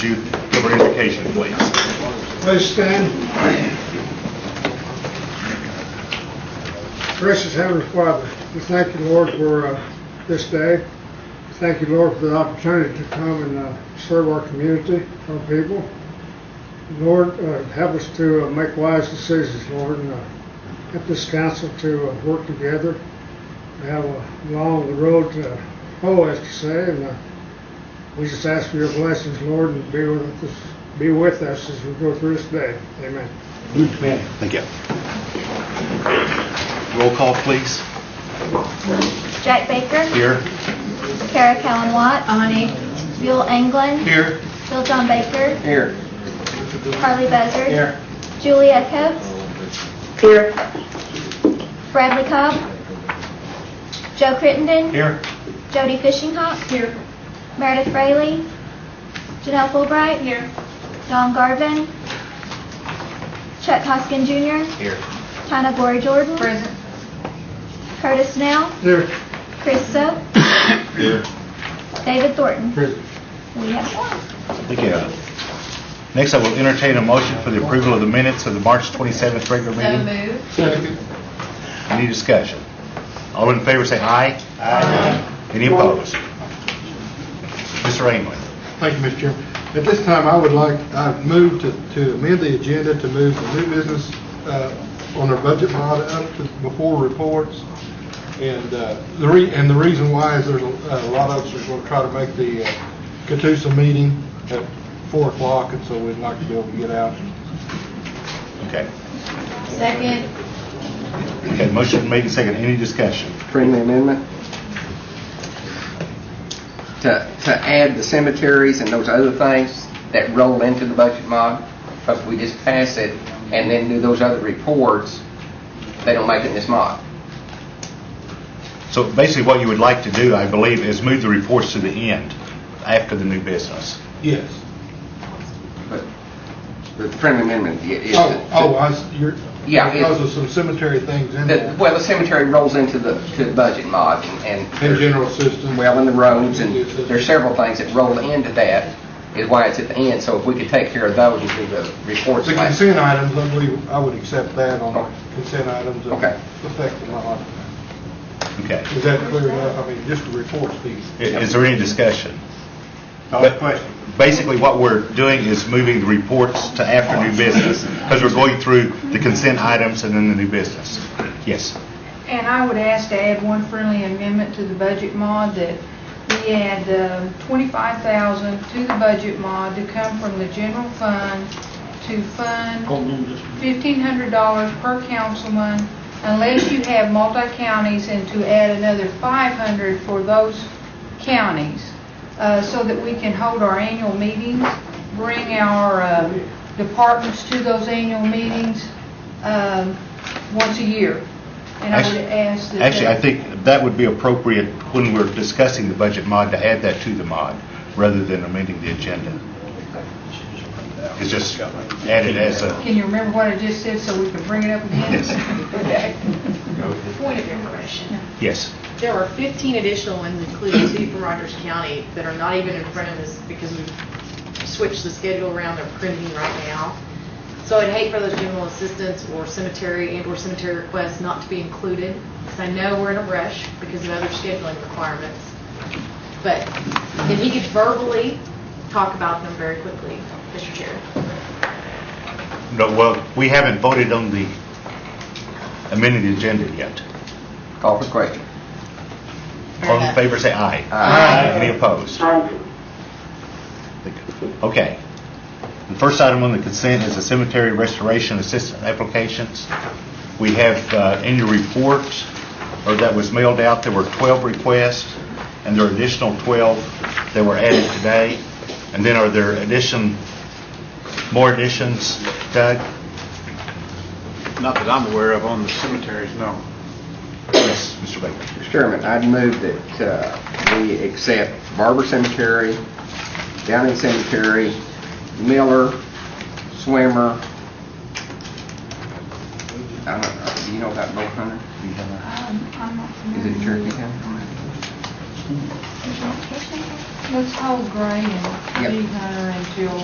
Would you give our invocation, please? Please stand. Gracious Heavenly Father, we thank you, Lord, for this day. We thank you, Lord, for the opportunity to come and serve our community, our people. Lord, help us to make wise decisions, Lord, and help this council to work together. We have a long road to hoe, as to say, and we just ask for your blessings, Lord, and be with us as we go through this day. Amen. Amen. Thank you. Roll call, please. Jack Baker. Here. Kara Callan Watt. Aye. Bill Anglin. Here. Bill John Baker. Here. Harley Buzzard. Here. Julia Coates. Here. Bradley Cobb. Joe Crittenden. Here. Jody Fishinghawk. Here. Meredith Fraley. Janelle Fulbright. Here. Don Garvin. Chuck Hoskin Jr. Here. Tina Gorey Jordan. Present. Curtis Snell. Here. Chris Soap. Here. David Thornton. Present. We have one. Thank you. Next, I will entertain a motion for the approval of the minutes of the March 27th regular meeting. moved. Second. Any discussion? All in favor say aye. Aye. Any opposed? Mr. Rainwood. Thank you, Mr. Chairman. At this time, I move to amend the agenda to move the new business on our budget mod up to before reports. And the reason why is there's a lot of us are going to try to make the Catoosa meeting at 4 o'clock, and so we'd like to be able to get out. Okay. Second. Okay, motion made and second. Any discussion? Friendly amendment to add the cemeteries and those other things that roll into the budget mod, because we just pass it and then do those other reports, they don't make it in this mod. So basically what you would like to do, I believe, is move the reports to the end after the new business. Yes. But the friendly amendment is You're Yeah, because of some cemetery things in there. well, the cemetery rolls into the budget mod and And general system. well, in the roads, and there's several things that roll into that, is why it's at the end. So if we could take care of those and do the reports. The consent items, I would accept that on Okay. consent items that Okay. affect the mod. Okay. Is that clear enough? I mean, just the reports piece. Is there any discussion? Question. Basically what we're doing is moving the reports to after new business, because we're going through the consent items and then the new business. Yes. And I would ask to add one friendly amendment to the budget mod, that we add $25,000 to the budget mod to come from the general fund to fund $1,500 per councilman, unless you have multi-counties, and to add another $500 for those counties. So that we can hold our annual meetings, bring our departments to those annual meetings once a year. And I would ask that... Actually, I think that would be appropriate when we're discussing the budget mod to add that to the mod, rather than amending the agenda. It's just added as a... Can you remember what I just said so we can bring it up again? Yes. Okay. Point of information. Yes. There are 15 additional ones, including two from Rogers County, that are not even in front of us because we've switched the schedule around. They're printing right now. So I'd hate for those general assistants or cemetery requests not to be included, because I know we're in a rush because of other scheduling requirements. But if he could verbally talk about them very quickly, Mr. Chair. No, well, we haven't voted on the amended agenda yet. Call for the question. All in favor say aye. Aye. Any opposed? Okay. The first item on the consent is the cemetery restoration assistant applications. We have in your report, or that was mailed out, there were 12 requests, and there are additional 12 that were added today. And then are there more additions, Doug? Not that I'm aware of on the cemeteries, no. Yes, Mr. Baker. Mr. Chairman, I'd move that we accept Barber Cemetery, Downing Cemetery, Miller, Swimmer. I don't know. Do you know about Boat Hunter? I'm not Is it Cherokee County? Let's hold Gray and Yep. Bee Hunter until,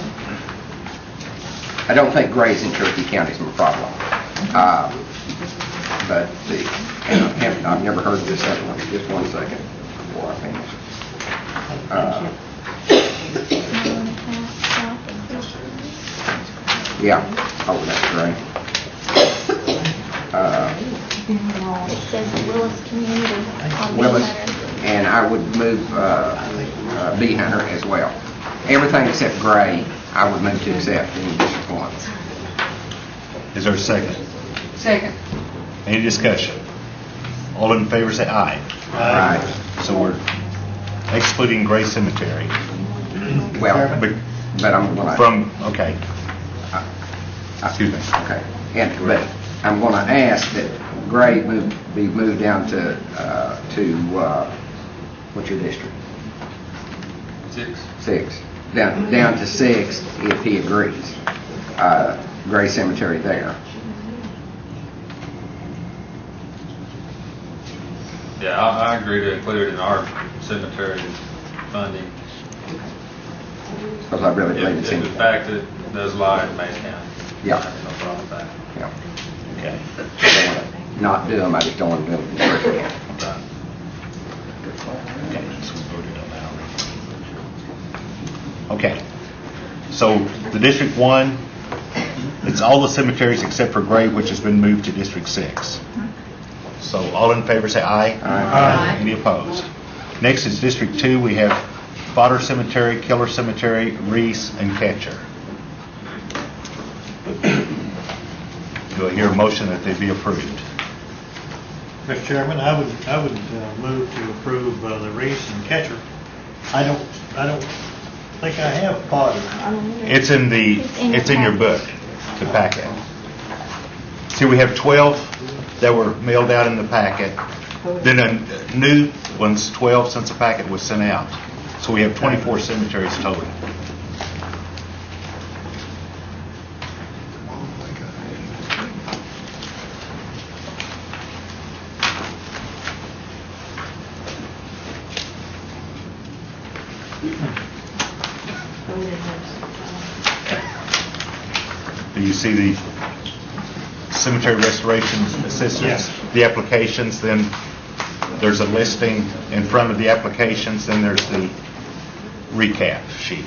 I don't think Gray's in Cherokee County is my problem. But I've never heard this other one. Just one second before I finish. Yeah, oh, that's Gray. It says Willis Community on Bee Willis, Hunter. and I would move Bee Hunter as well. Everything except Gray, I would move to accept in District 1. Is there a second? second. Any discussion? All in favor say aye. Right. So we're excluding Gray Cemetery. Well, But but I'm gonna. okay. Excuse me. Okay, but I'm gonna ask that Gray be moved down to, what's your district? 6. 6. Down to 6 if he agrees. Gray Cemetery there. Yeah, I agree to include it in our cemetery funding. Because I really believe it's If in. in fact it does lie in May County. Yeah. I have no problem with that. Yeah. Okay. I don't want to not do them, I just don't want to do them in Cherokee County. Right. Okay, so we voted on that already. Okay. So the District 1, it's all the cemeteries except for Gray, which has been moved to District 6. So all in favor say aye. Aye. Any opposed? Next is District 2. We have Fodder Cemetery, Killer Cemetery, Reese, and Catcher. Do I hear a motion that they be approved? Mr. Chairman, I would move to approve the Reese and Catcher. I don't think I have Potter. It's in your book, the packet. See, we have 12 that were mailed out in the packet. Then a new ones, 12 since the packet was sent out. So we have 24 cemeteries total. Do you see the cemetery restoration assistance? Yes. The applications, then there's a listing in front of the applications, then there's the recap sheet.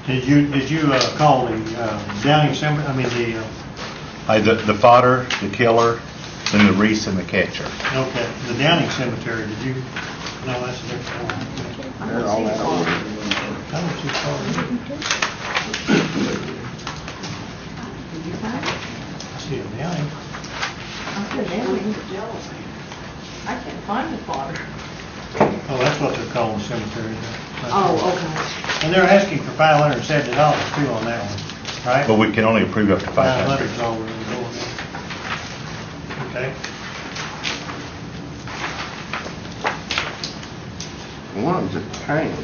Did you call the Downing Cemetery, The fodder, the killer, then the Reese and the catcher. okay, the Downing Cemetery, did you, no, that's a different one. They're all that old. How much you call it? I see a Downing. I can't find the fodder. Oh, that's what they're calling the cemetery. Oh, okay. And they're asking for $570 too on that one, right? But we can only approve up to 500. 500's all we're going with. Okay. One of them's at Payne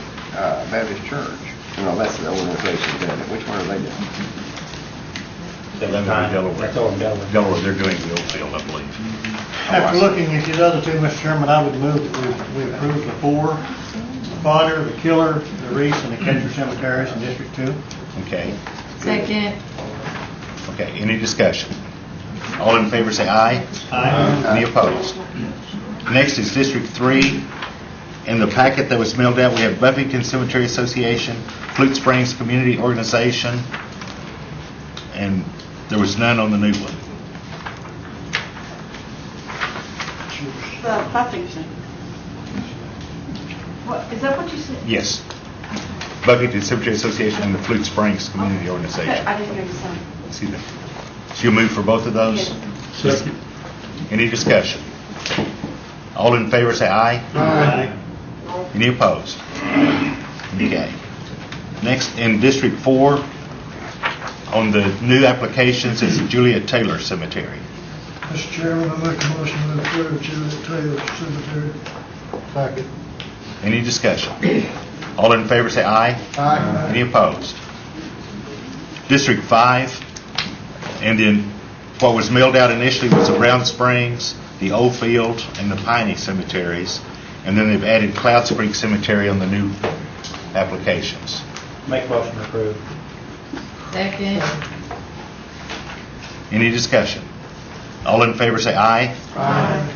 Baptist Church. No, that's the organization doing it. Which one are they doing? Delaware. That's all in Delaware. Delaware, they're doing the old field, I believe. After looking at these other two, Mr. Chairman, I would move that we approve the 4, the fodder, the killer, the Reese, and the catcher cemeteries in District 2. Okay. Second. Okay, any discussion? All in favor say aye. Aye. Any opposed? Next is District 3. In the packet that was mailed out, we have Buffington Cemetery Association, Flute Springs Community Organization, and there was none on the new one. Buffington. What, is that what you said? Yes. Buffington Cemetery Association and the Flute Springs Community Organization. Okay, I didn't hear you say. Excuse me. So you'll move for both of those? Second. Any discussion? All in favor say aye. Aye. Any opposed? Okay. Next, in District 4, on the new applications is Juliet Taylor Cemetery. Mr. Chairman, I make a motion to approve Juliet Taylor Cemetery. Second. Any discussion? All in favor say aye. Aye. Any opposed? District 5, and then what was mailed out initially was the Brown Springs, the Old Field, and the Piney cemeteries. And then they've added Clouds Creek Cemetery on the new applications. Make motion to approve. Second. Any discussion? All in favor say aye. Aye.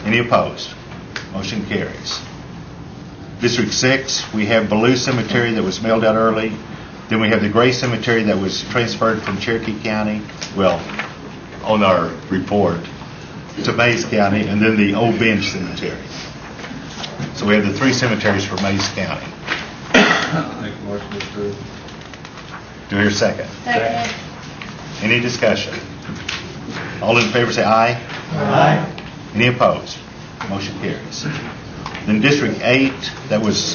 Any opposed? Motion carries. District 6, we have Ballou Cemetery that was mailed out early. Then we have the Gray Cemetery that was transferred from Cherokee County, well, on our report, to Mays County, and then the Old Bend Cemetery. So we have the 3 cemeteries for Mays County. Make a motion to approve. Do I hear a second? Second. Any discussion? All in favor say aye. Aye. Any opposed? Motion carries. Then District 8, that was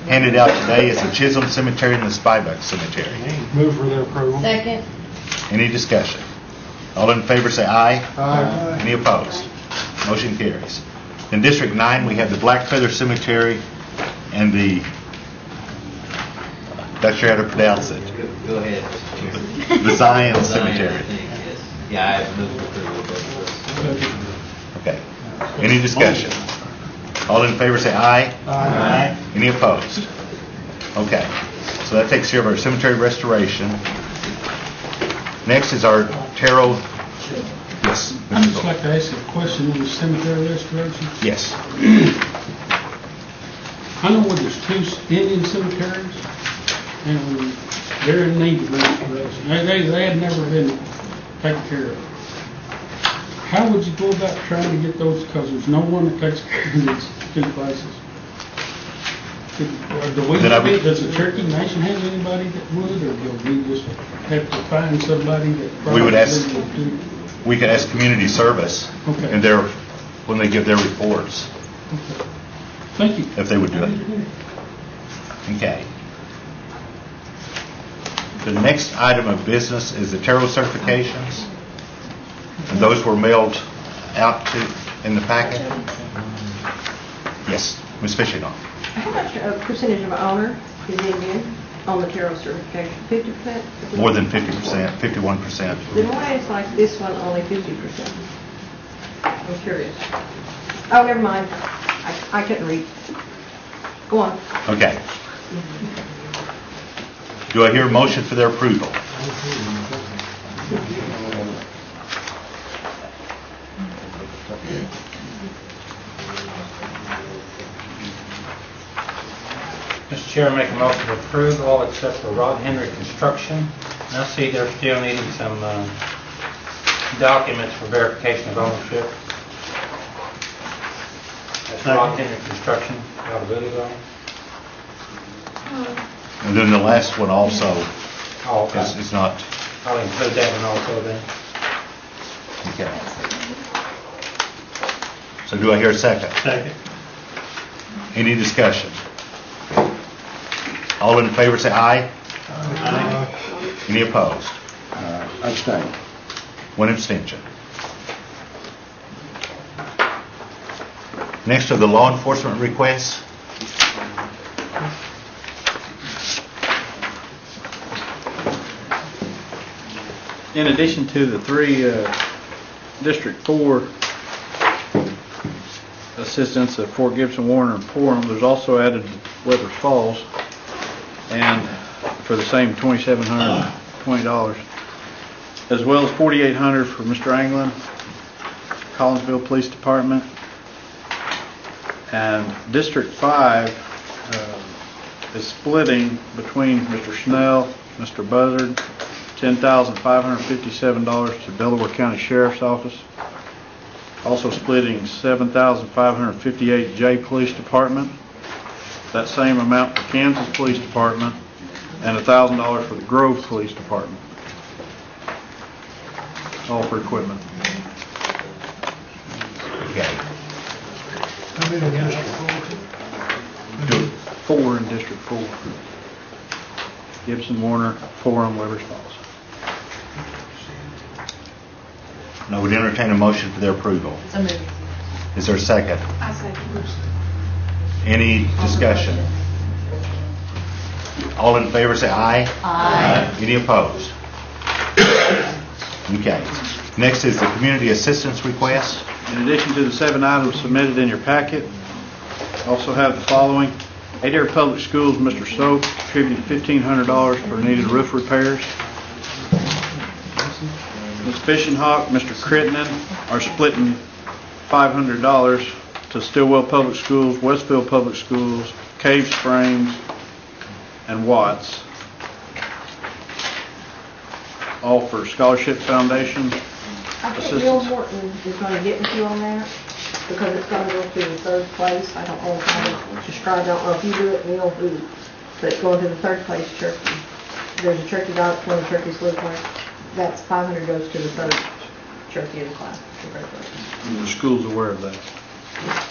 handed out today, is the Chisholm Cemetery and the Spybuck Cemetery. Move for their approval. Second. Any discussion? All in favor say aye. Aye. Any opposed? Motion carries. In District 9, we have the Black Feather Cemetery and the, not sure how to pronounce it, Go ahead, Mr. Chairman. the Zion Cemetery. Yes. Yeah, I have moved to approve of Okay. Any discussion? All in favor say aye. Aye. Any opposed? Okay. So that takes care of our cemetery restoration. Next is our tarot. Yes. I'd just like to ask a question on the cemetery restoration. Yes. I know where there's 2 Indian cemeteries, and they're in need of restoration. They had never been taken care of. How would you go about trying to get those, because there's no one that takes care of these 2 places? Does the Cherokee Nation have anybody that would, or do we just have to find somebody that? We would ask- would do? We could ask community service, Okay. and when they give their reports, Okay. Thank you. if they would do it. Okay. The next item of business is the tarot certifications. And those were mailed out in the packet. Yes, Ms. Fishingham. How much percentage of owner is Indian on the tarot certification? 50%? More than 50%, 51%. Then why is like this one only 50%? I'm curious. Oh, never mind. I couldn't read. Go on. Okay. Do I hear a motion for their approval? Mr. Chair, I make a motion to approve all except for Rod Henry Construction. And I see they're still needing some documents for verification of ownership. That's Rod Henry Construction, out of Boothville. And then the last one also Oh, okay. is not, I'll include that one also then. okay. So do I hear a second? Second. Any discussion? All in favor say aye. Any opposed? Abstain. 1 abstention. Next are the law enforcement requests. In addition to the 3 District 4 assistants at Fort Gibson, Warner, and Forum, there's also added Weathers Falls, and for the same $2,720, as well as $4,800 for Mr. Anglin, Collinsville Police Department, and District 5 is splitting between Mr. Schnell, Mr. Buzzard, $10,557 to Delaware County Sheriff's Office. Also splitting $7,558 J Police Department. That same amount for Kansas Police Department, and $1,000 for the Grove Police Department. All for equipment. Okay. How many in District 4? 4 in District 4. Gibson, Warner, Forum, Weathers Falls. And I would entertain a motion for their approval. So moved. Is there a second? I second. Any discussion? All in favor say aye. Aye. Any opposed? Okay. Next is the community assistance request. In addition to the 7 items submitted in your packet, also have the following. Adair Public Schools, Mr. Soap contributed $1,500 for needed roof repairs. Ms. Fishing Hawk, Mr. Crittenden are splitting $500 to Stillwell Public Schools, Westfield Public Schools, Cave Springs, and Watts. All for Scholarship Foundation I think Bill assistance. Morton is gonna get with you on that, because it's gonna go to the third place. I don't know how to describe, I don't know if you do it, Neil, who, but it's going to the third place Cherokee. There's a Cherokee dot, one of Cherokee's blue class. That's 500 goes to the third Cherokee in the class. Congratulations. The school's aware of that.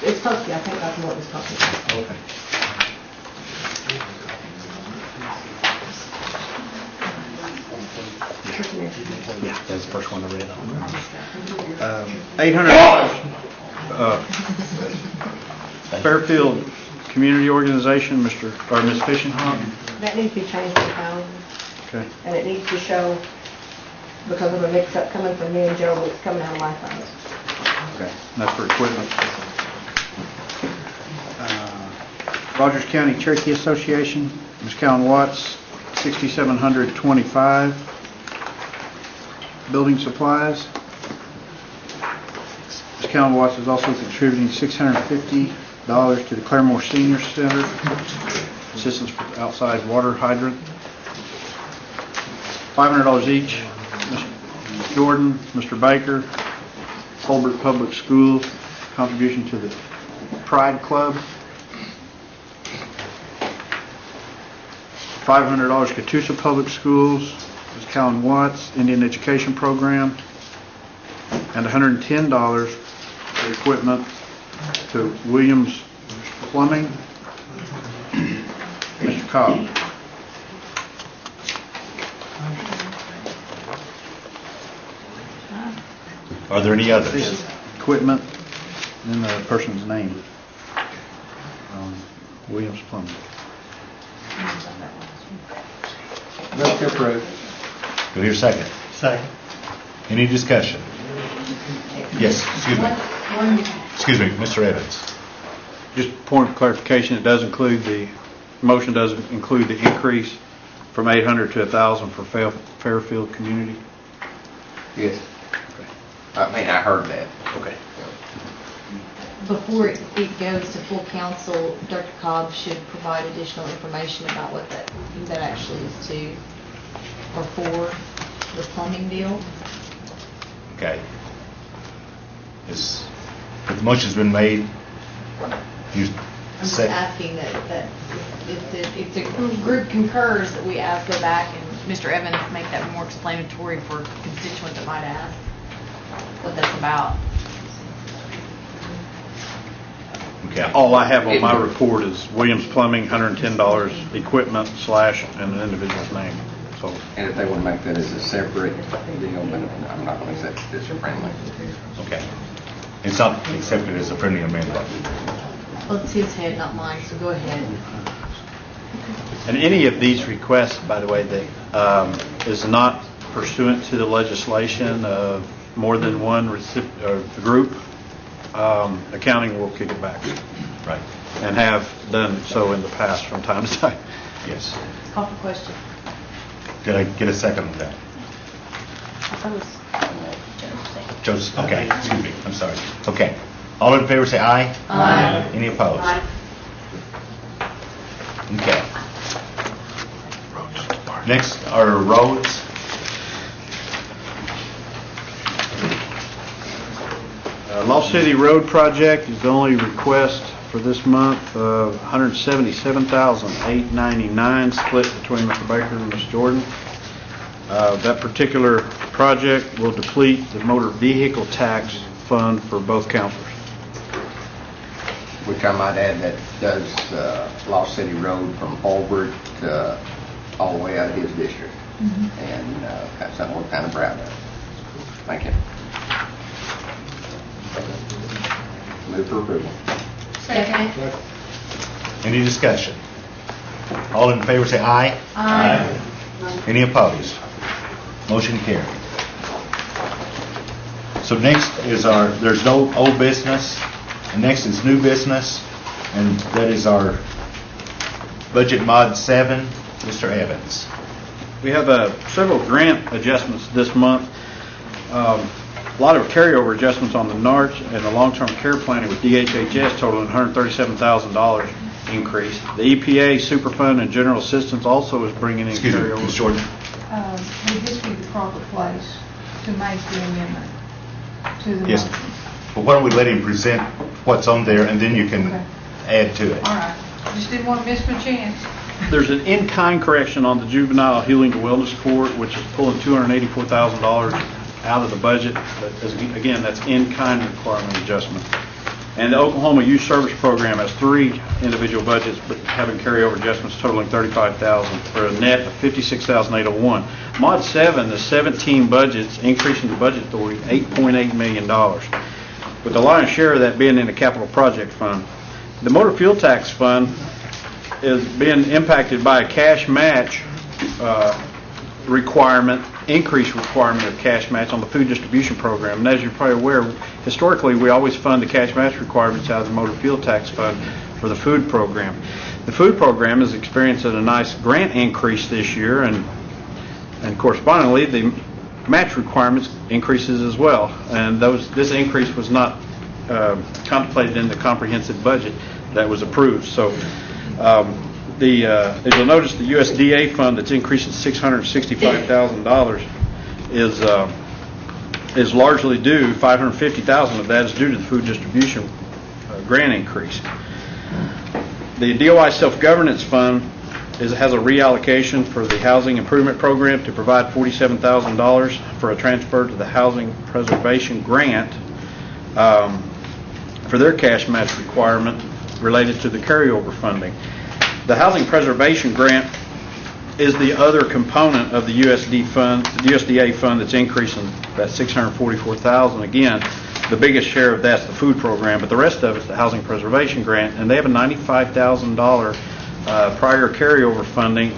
It's supposed to be, I think Dr. Morton's talking about. Okay. Yeah, that's the first one I read on. $800. Fairfield Community Organization, Ms. Fishing Hawk. That needs to be changed to 1,000, Okay. and it needs to show, because of a mix-up coming from me and Joe, but it's coming out of my funds. Okay. And that's for equipment. Rogers County Cherokee Association, Ms. Callan Watts, $6,725. Building supplies. Ms. Callan Watts is also contributing $650 to the Claremore Senior Center, assistance for outside water hydrant. $500 each. Mr. Jordan, Mr. Baker, Colbert Public Schools, contribution to the Pride Club. $500 Catoosa Public Schools, Ms. Callan Watts, Indian Education Program, and $110 for equipment to Williams Plumbing. Mr. Cobb. Are there any others? Equipment, and then the person's name. Williams Plumbing. Move to approve. Do I hear a second? Second. Any discussion? Yes, excuse me. Excuse me, Mr. Evans. Just point of clarification, it does include motion does include the increase from 800 to 1,000 for Fairfield Community? Yes. I mean, I heard that. Okay. Before it goes to full council, Dr. Cobb should provide additional information about what that actually is to, or for, the plumbing deal. Okay. The motion's been made. You I'm just say, asking that if the group concurs, that we go back and Mr. Evans make that more explanatory for a constituent that might ask what that's about. okay. All I have on my report is Williams Plumbing, $110, equipment / and an individual's name. So, And if they want to make that as a separate deal, then I'm not going to accept this friendly. Okay. It's not accepted as a friendly amendment. Well, it's his head, not mine, so go ahead. and any of these requests, by the way, is not pursuant to the legislation of more than one group. Accounting will kick it back. Right. And have done so in the past from time to time. Yes. Call for question. Did I get a second on that? I thought it was Joseph, okay, excuse me, I'm sorry. Okay. All in favor say aye. Aye. Any opposed? Aye. Okay. Next are roads. Lost City Road Project is the only request for this month, $177,899 split between Mr. Baker and Ms. Jordan. That particular project will deplete the motor vehicle tax fund for both councilors. Which I might add, that does Lost City Road from Holbert all the way out of his district. And that's something we're kind of proud of. Thank you. Move for approval. Second. Any discussion? All in favor say aye. Aye. Any opposed? Motion carried. So next is there's no old business, and next is new business, and that is our budget mod 7, Mr. Evans. We have several grant adjustments this month. A lot of carryover adjustments on the NARCH and the long-term care planning with DHHS totaling $137,000 increase. The EPA, Superfund, and General Assistance also is bringing in Excuse me, carryover. Ms. Jordan. Would this be the proper place to make the amendment to the Yes. motion? Well, why don't we let him present what's on there, and then you can Okay. add to it. All right, just didn't want to miss my chance. There's an in-kind correction on the Juvenile Healing and Wellness Court, which is pulling $284,000 out of the budget. Again, that's in-kind requirement adjustment. And the Oklahoma Youth Service Program has 3 individual budgets, but having carryover adjustments totaling $35,000 for a net of $56,801. Mod 7 is 17 budgets, increasing the budget authority $8.8 million, with the lion's share of that being in the capital project fund. The motor fuel tax fund is being impacted by a cash match increased requirement of cash match on the food distribution program. And as you're probably aware, historically we always fund the cash match requirements out of the motor fuel tax fund for the food program. The food program is experiencing a nice grant increase this year, and correspondingly the match requirements increases as well. And this increase was not contemplated in the comprehensive budget that was approved. So as you'll notice, the USDA fund that's increasing $665,000 is largely due. $550,000 of that is due to the food distribution grant increase. The DOI self-governance fund has a reallocation for the housing improvement program to provide $47,000 for a transfer to the housing preservation grant for their cash match requirement related to the carryover funding. The housing preservation grant is the other component of the USDA fund that's increasing that $644,000. Again, the biggest share of that's the food program, but the rest of it's the housing preservation grant, and they have a $95,000 prior carryover funding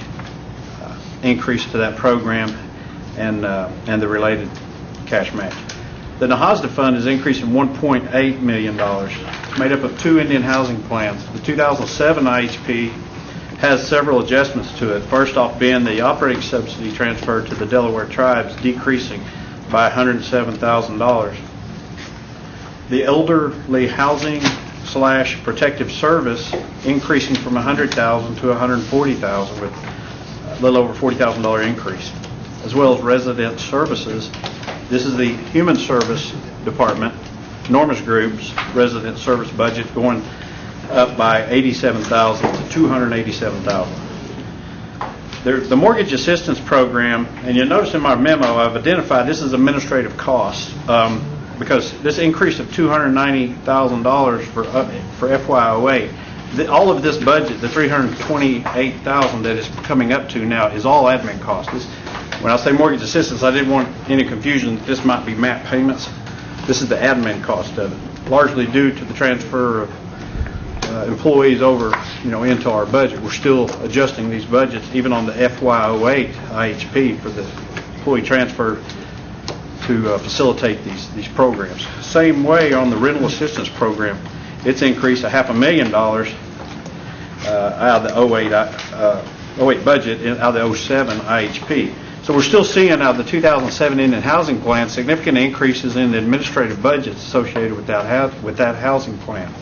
increase to that program and the related cash match. The NAHASDA fund is increasing $1.8 million. It's made up of 2 Indian housing plans. The 2007 IHP has several adjustments to it. First off being the operating subsidy transferred to the Delaware tribes, decreasing by $107,000. The elderly housing / protective service increasing from $100,000 to $140,000, with a little over $40,000 increase, as well as resident services. This is the Human Service Department, Norma's Group's resident service budget going up by $87,000 to $287,000. The mortgage assistance program, and you'll notice in my memo I've identified this as administrative costs because this increase of $290,000 for FY08, all of this budget, the $328,000 that is coming up to now, is all admin costs. When I say mortgage assistance, I didn't want any confusion that this might be MAP payments. This is the admin cost of it, largely due to the transfer of employees over, into our budget. We're still adjusting these budgets, even on the FY08 IHP, for the employee transfer to facilitate these programs. Same way on the rental assistance program, it's increased $500,000 out of the 08 budget out of the 07 IHP. So we're still seeing out of the 2007 Indian Housing Plan significant increases in the administrative budgets associated with that housing plan.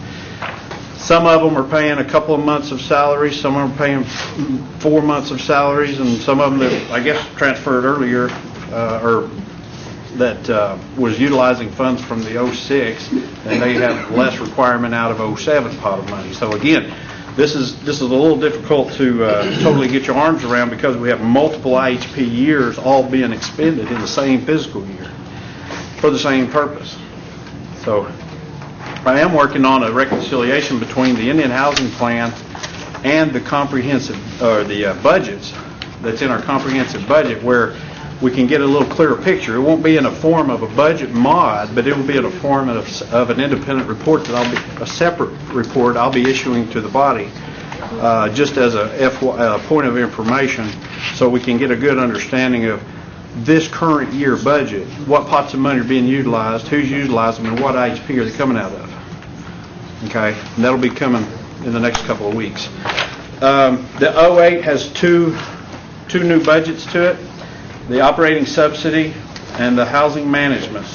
Some of them are paying a couple of months of salaries, some of them are paying 4 months of salaries, and some of them that I guess transferred earlier or that was utilizing funds from the 06, and they have less requirement out of 07 pot of money. So again, this is a little difficult to totally get your arms around because we have multiple IHP years all being expended in the same fiscal year for the same purpose. So I am working on a reconciliation between the Indian Housing Plan and the comprehensive, or the budgets that's in our comprehensive budget, where we can get a little clearer picture. It won't be in a form of a budget mod, but it will be in a form of an independent report that a separate report I'll be issuing to the body just as a point of information, so we can get a good understanding of this current year budget, what pots of money are being utilized, who's utilizing them, and what IHP are they coming out of. Okay, and that'll be coming in the next couple of weeks. The 08 has two new budgets to it, the operating subsidy and the housing management.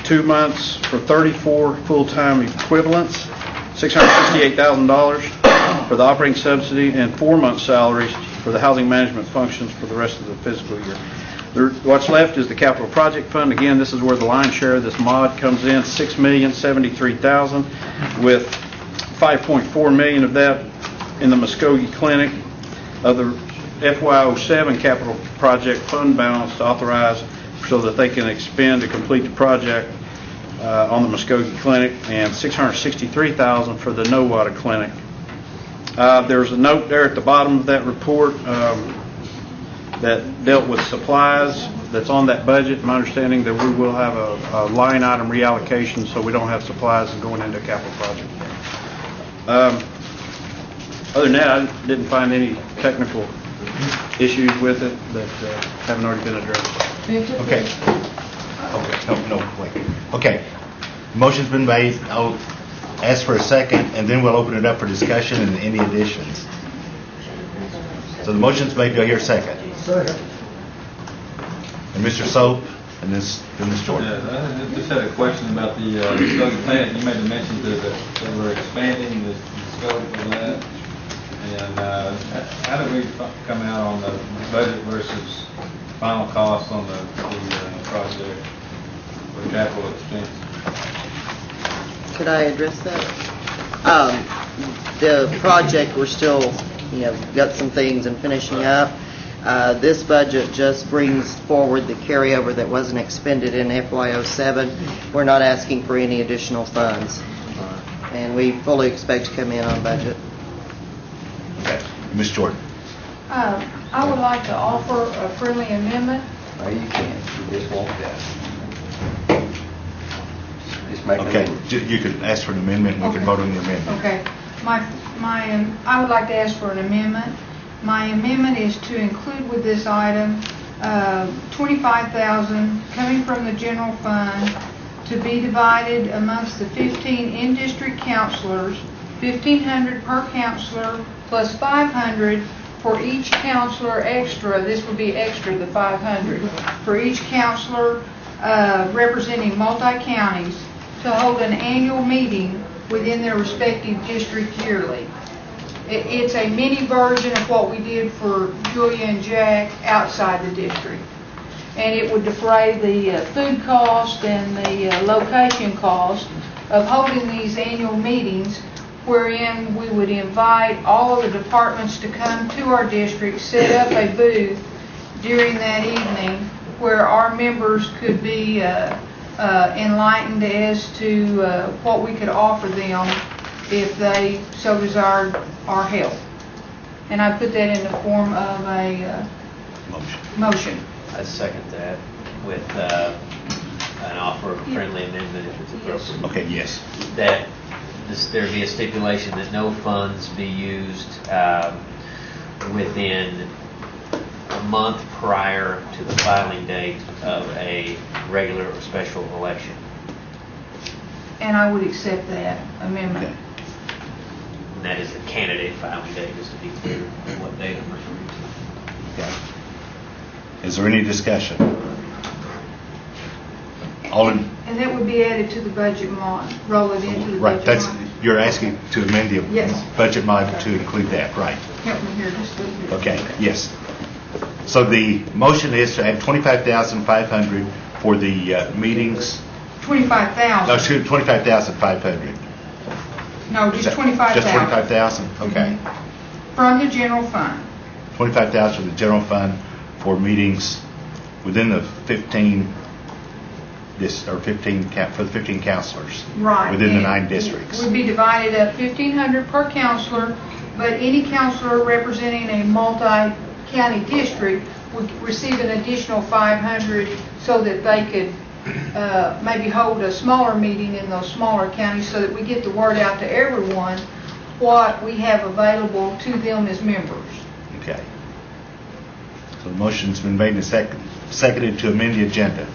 2 months for 34 full-time equivalents, $668,000 for the operating subsidy, and 4-month salaries for the housing management functions for the rest of the fiscal year. What's left is the capital project fund. Again, this is where the lion's share of this mod comes in, $6,073,000, with $5.4 million of that in the Muskogee Clinic. Of the FY07 capital project fund balance to authorize so that they can expend to complete the project on the Muskogee Clinic, and $663,000 for the Nowata Clinic. There's a note there at the bottom of that report that dealt with supplies that's on that budget. My understanding that we will have a line item reallocation so we don't have supplies going into a capital project. Other than that, I didn't find any technical issues with it that haven't already been addressed. Okay. No, wait. Okay. Motion's been made. I'll ask for a second, and then we'll open it up for discussion and any additions. So the motion's made. Do I hear a second? Second. And Mr. Soap, and then Ms. Jordan. Yeah, I just had a question about the Muskogee Clinic. You made the mention that we're expanding the scope of that. And how do we come out on the budget versus final cost on the project for capital expense? Could I address that? The project, we're still, got some things and finishing up. This budget just brings forward the carryover that wasn't expended in FY07. We're not asking for any additional funds. And we fully expect to come in on budget. Okay. Ms. Jordan. I would like to offer a friendly amendment. No, you can't. You just won't get it. Just make Okay. it. You could ask for an amendment, and we can vote on the amendment. Okay. I would like to ask for an amendment. My amendment is to include with this item $25,000 coming from the general fund to be divided amongst the 15 in-district counselors, $1,500 per counselor plus $500 for each counselor extra. This would be extra, the $500 for each counselor representing multi-counties to hold an annual meeting within their respective district yearly. It's a mini version of what we did for Julia and Jack outside the district. And it would defray the food cost and the location cost of holding these annual meetings, wherein we would invite all of the departments to come to our district, set up a booth during that evening where our members could be enlightened as to what we could offer them if they so desired our help. And I put that in the form of a motion. I second that with an offer of a friendly amendment if it's appropriate. Okay, yes. That there be a stipulation that no funds be used within a month prior to the filing date of a regular or special election. And I would accept that amendment. Okay. And that is the candidate filing date, just to be clear what date I'm referring to. Okay. Is there any discussion? And that would be added to the budget mod, roll it into the Right, budget mod. you're asking to amend the Yes. budget mod to include that, right? Help me here just a little bit. Okay, yes. So the motion is to add $25,500 for the meetings. No, 25,000. excuse me, $25,500. No, just 25,000. Just 25,000, okay. From the general fund. 25,000 from the general fund for meetings within the 15 for the 15 counselors. Right. Within the and 9 districts. Would be divided up $1,500 per counselor, but any counselor representing a multi-county district would receive an additional $500 so that they could maybe hold a smaller meeting in those smaller counties so that we get the word out to everyone what we have available to them as members. Okay. So the motion's been made and seconded to amend the agenda.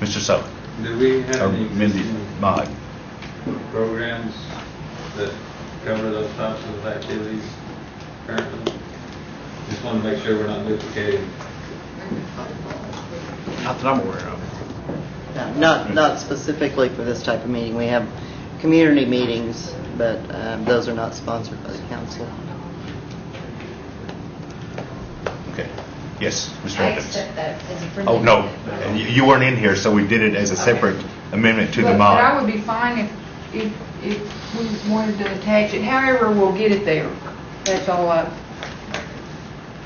Mr. Sullivan? Do we have Or any amend the existing mod? programs that cover those types of activities currently? Just want to make sure we're not duplicating. Not that I'm aware of. Not specifically for this type of meeting. We have community meetings, but those are not sponsored by the council. Okay. Yes, Mr. I Evans? accept that as a friendly. Oh, no, you weren't in here, so we did it as a separate amendment to the But I mod. would be fine if we wanted to attach it. However, we'll get it there. That's all I,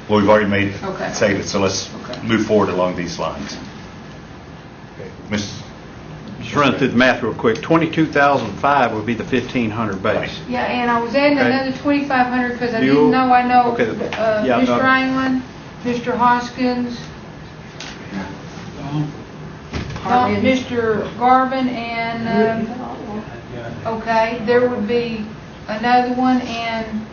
Well, we've already made Okay. it, saved it, so let's move forward along these lines. Ms. Just run through the math real quick. 22,005 would be the 1,500 base. yeah, and I was adding Okay. another 2,500 because I Fuel. didn't know, I know, Okay, yeah, Mr. no. England, Mr. Hoskins, Garvin. Mr. Garvin, and, okay, there would be another one, and,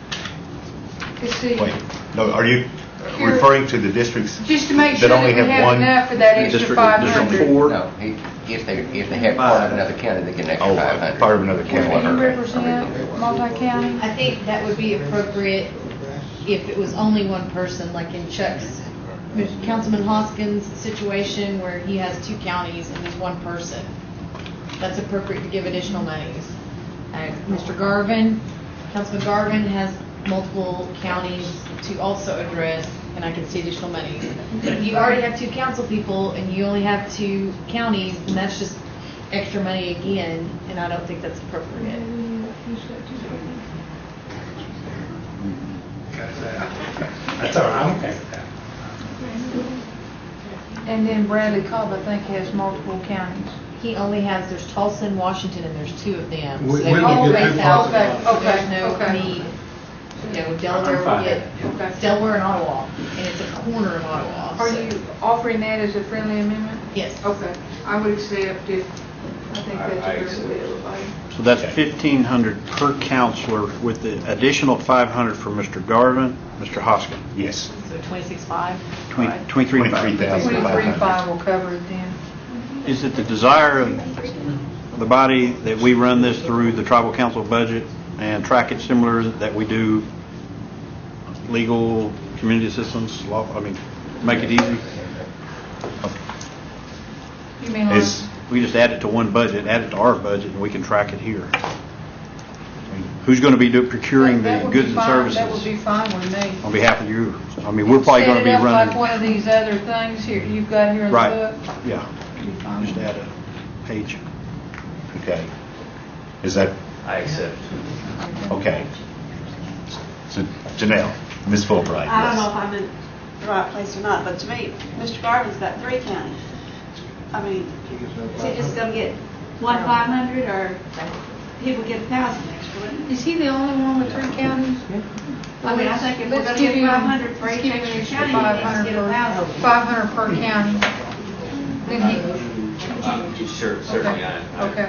let's see. Wait, no, are you Here. referring to the districts Just to make sure that that only we have have one? enough for that extra District 500. 4? No, if they have part of another county, they get an extra Oh, 500. part of another Do county. you represent multi-county? I think that would be appropriate if it was only one person, like in Chuck's, Councilman Hoskins' situation where he has 2 counties and he's one person. That's appropriate to give additional monies. Mr. Garvin, Councilman Garvin has multiple counties to also address, and I can see additional monies. But if you already have 2 council people and you only have 2 counties, then that's just extra money again, and I don't think that's appropriate. That's all right, I'm okay with that. And then Bradley Cobb, I think, has multiple counties. He only has, there's Tulsa and Washington, and there's 2 of them. We- So they we all don't get base two out, parts so of it. there's Okay, no okay. need. You know, Delaware I'm fine. will get, Okay. Delaware and Ottawa, and it's a corner of Ottawa. Are so- you offering that as a friendly amendment? Yes. Okay, I would accept it. I think that's a very good everybody. So that's 1,500 per counselor with the additional 500 for Mr. Garvin, Mr. Hoskin. Yes. So 26.5? 23,500. 23,000. 23.5 will cover it then. Is it the desire of the body that we run this through the tribal council budget and track it similar that we do legal, community assistance, law, make it easy? You mean like, Is, We just add it to one budget, add it to our budget, and we can track it here. Who's going to be procuring that the would be goods and fine. services That would be fine with me. on behalf of you? We're probably going to be Set it up like running. one of these other things here, you've got here in the Right, book. yeah, Be fine. just add a page. okay. Is that, I accept. okay. So Janelle, Ms. Fulbright, I don't know yes. if I'm in the right place or not, but to me, Mr. Garvin's got 3 counties. I mean, is he just gonna get 500 or he will get 1,000 extra, wouldn't he? Is he the only one with 3 counties? I mean, I think if we're Let's gonna give get him- 500 for let's each give him extra extra county, he needs to 500 get per- 1,000. 500 per county. Then he, Sure, certainly, okay.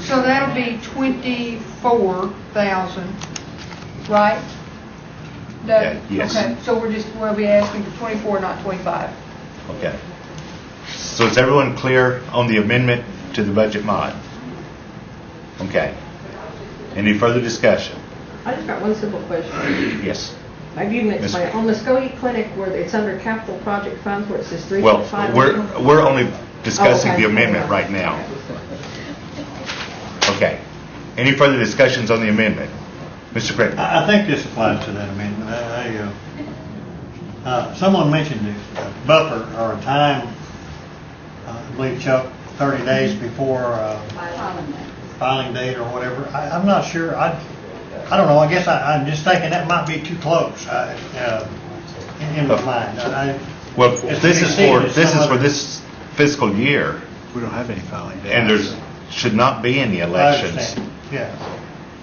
So that'll be 24,000, right? Doug? Yeah, yes. Okay, so we'll be asking for 24, not 25. Okay. So is everyone clear on the amendment to the budget mod? Okay. Any further discussion? I just got one simple question. Yes. Maybe you can explain, it. On the Skokie Clinic where it's under capital project funds where it says Well, 3.5. we're only discussing Oh, okay. the amendment right now. Okay. Any further discussions on the amendment? Mr. Creighton? I think this applies to that amendment. Someone mentioned a buffer or a time, I believe Chuck, 30 days before filing date or whatever. I'm not sure. I don't know. I guess I'm just thinking that might be too close in my mind. Well, It's this is exceeded for some other- this fiscal year, We don't have any filing and dates. should not be any I elections. understand. Yeah.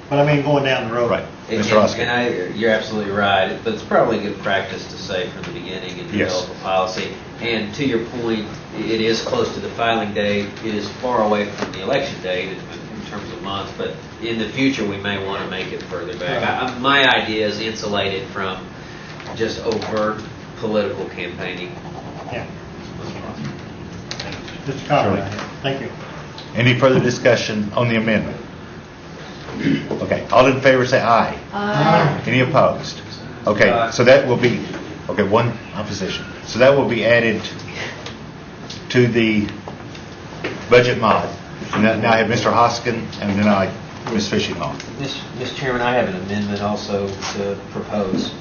But I mean, going down the road. Right. And, Mr. Oscar. you're absolutely right, but it's probably good practice to say from the beginning and Yes. develop a policy. And to your point, it is close to the filing date. It is far away from the election date in terms of months, but in the future, we may want to make it further back. My idea is insulated from just overt political campaigning. Yeah. Just a comment. Thank you. Any further discussion on the amendment? Okay, all in favor say aye. Aye. Any opposed? Okay, so that will be, okay, one opposition. So that will be added to the budget mod. And now I have Mr. Hoskin and then Ms. Fishinghall. Mr. Chairman, I have an amendment also to propose.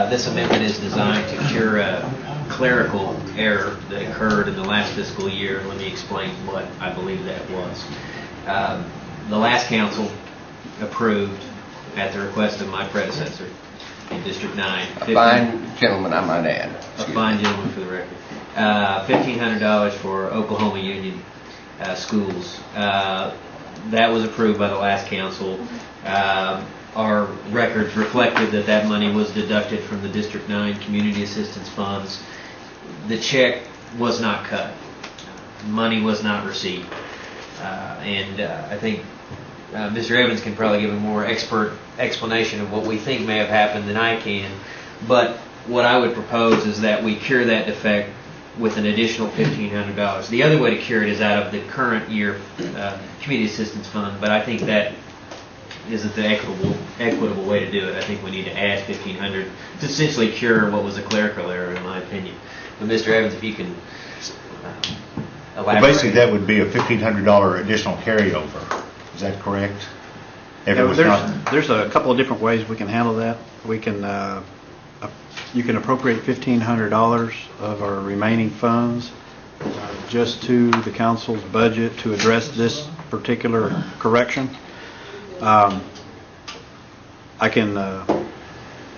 This amendment is designed to cure a clerical error that occurred in the last fiscal year. Let me explain what I believe that was. The last council approved, at the request of my predecessor in District 9. A fine gentleman, I might add. A fine gentleman for the record. $1,500 for Oklahoma Union schools. That was approved by the last council. Our records reflected that money was deducted from the District 9 Community Assistance Funds. The check was not cut. Money was not received. I think Mr. Evans can probably give a more expert explanation of what we think may have happened than I can. But what I would propose is that we cure that defect with an additional $1,500. The other way to cure it is out of the current year Community Assistance Fund, but I think that isn't the equitable way to do it. I think we need to add $1,500 to essentially cure what was a clerical error, in my opinion. But Mr. Evans, if you can elaborate. Well, basically, that would be a $1,500 additional carryover. Is that correct? If it was not, There's a couple of different ways we can handle that. We can, you can appropriate $1,500 of our remaining funds just to the council's budget to address this particular correction. I can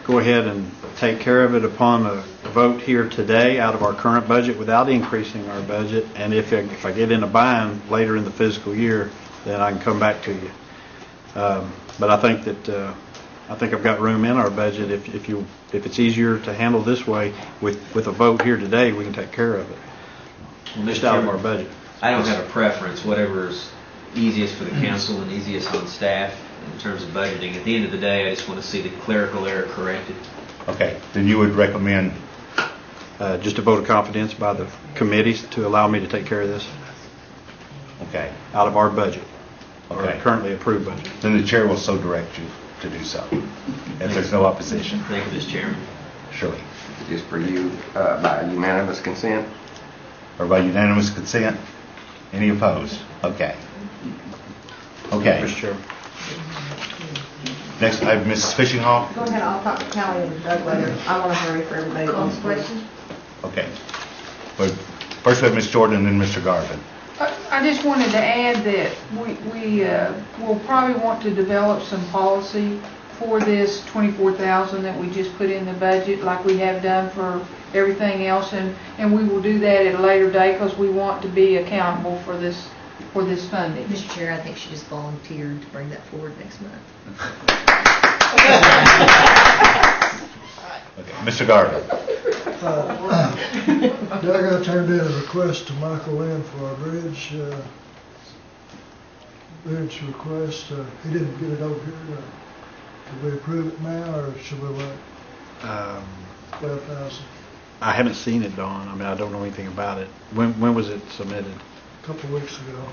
go ahead and take care of it upon a vote here today out of our current budget without increasing our budget. And if I get in a bind later in the fiscal year, then I can come back to you. But I think that I've got room in our budget. If it's easier to handle this way with a vote here today, we can take care of it. Just out of our budget. I don't have a preference. Whatever is easiest for the council and easiest on staff in terms of budgeting. At the end of the day, I just want to see the clerical error corrected. okay, then you would recommend Just a vote of confidence by the committees to allow me to take care of this okay. out of our budget, our Okay. currently approved budget. Then the chair will so direct you to do so, if there's no opposition. Thank you, Mr. Chairman. Surely. Just for you, by unanimous consent. Or by unanimous consent? Any opposed? Okay. Okay. Mr. Chairman. Next, I have Mrs. Fishinghall. Go ahead, I'll talk to Callie and Doug later. I want to hurry for everybody. Call the question? Okay. But first we have Ms. Jordan and then Mr. Garvin. I just wanted to add that we will probably want to develop some policy for this 24,000 that we just put in the budget, like we have done for everything else, and we will do that at a later date because we want to be accountable for this funding. Mr. Chair, I think she just volunteered to bring that forward next month. Okay. Mr. Garvin. Doug, I turned in a request to Michael Lynn for our bridge request. He didn't get it over here. Should we approve it now, or should we wait? 12,000. I haven't seen it, Dawn. I mean, I don't know anything about it. When was it submitted? A couple of weeks ago.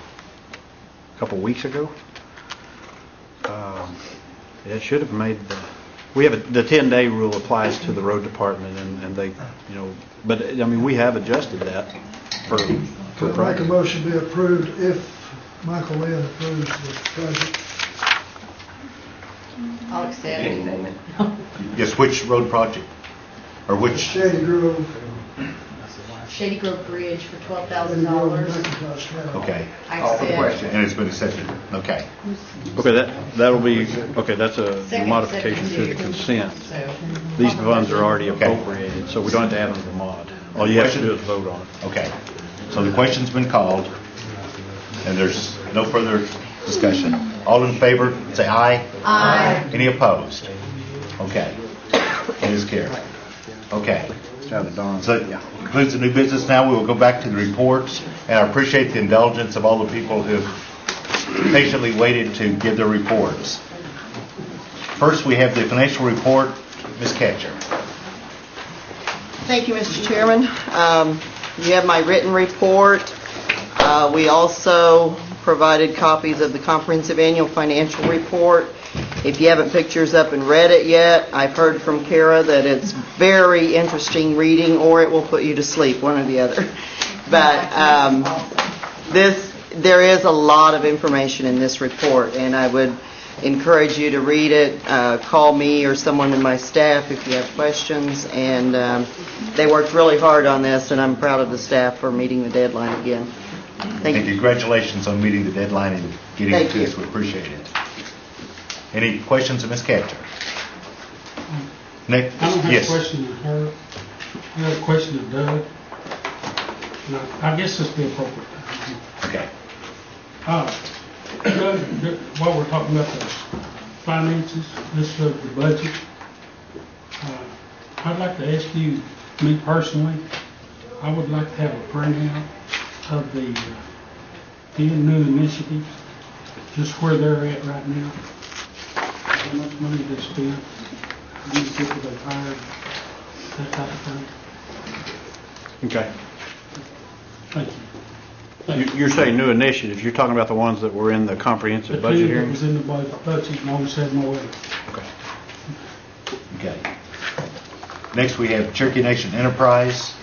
A couple weeks ago? It should have made the 10-day rule applies to the road department, and they, but I mean, we have adjusted that for Could I make a project. motion to be approved if Michael Lynn approves the project? I'll accept. Can you name it? Yes, which road project? Or which? Shady Grove. Shady Grove Bridge for Shady Grove, $12,000. McIntosh County. Okay. I Call the accept. question. And it's been accepted. Okay. Okay, that'll be, okay, that's a Second, modification to the second, consent. So, These funds are already Okay. appropriated, so we don't have to add them to the mod. All you have to do is vote on it. Okay. So the question's been called, and there's no further Discussion. All in favor, say aye. Aye. Any opposed? Okay. It is carried. Okay. So that concludes the new business. Now we will go back to the reports, and I appreciate the indulgence of all the people who have patiently waited to give their reports. First, we have the financial report. Ms. Catcher. Thank you, Mr. Chairman. You have my written report. We also provided copies of the comprehensive annual financial report. If you haven't picked yours up and read it yet, I've heard from Kara that it's very interesting reading, or it will put you to sleep, one or the other. But there is a lot of information in this report, and I would encourage you to read it. Call me or someone in my staff if you have questions. And they worked really hard on this, and I'm proud of the staff for meeting the deadline again. Thank you. Congratulations on meeting the deadline and getting it to us. We appreciate it. Any questions of Ms. Catcher? Nick? I don't have Yes. a question of her. I have a question of Doug. No, I guess this will be appropriate. Okay. Doug, while we're talking about the finances, this is the budget, I'd like to ask you, me personally, I would like to have a printout of the 10 new initiatives, just where they're at right now. How much money they spent, how many people they've hired, that type of thing. Okay. Thank you. You're saying new initiatives, you're talking about the ones that were in the comprehensive budget That hearing? was in the budget, and always had more in it. Okay. Next, we have Cherokee Nation Enterprise.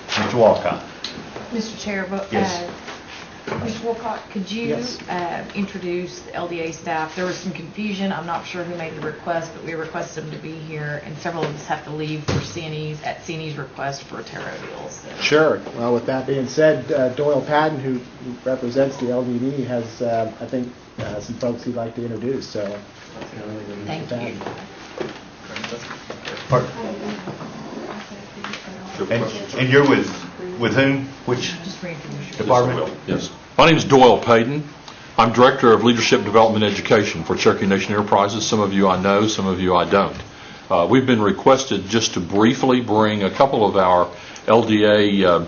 Mr. Walcott. Mr. Chair, Yes. Mr. Wolcott, could you introduce the LDA staff? There was some confusion. I'm not sure who made the request, but we requested them to be here, and several of us have to leave for at CNE's request for tarot deals. So. Sure. Well, with that being said, Doyle Patton, who represents the LDD, has, I think, some folks he'd like to introduce. So, Thank you. And you're with whom? Which department? Yes. My name is Doyle Payton. I'm Director of Leadership Development Education for Cherokee Nation Enterprises. Some of you I know, some of you I don't. We've been requested just to briefly bring a couple of our LDA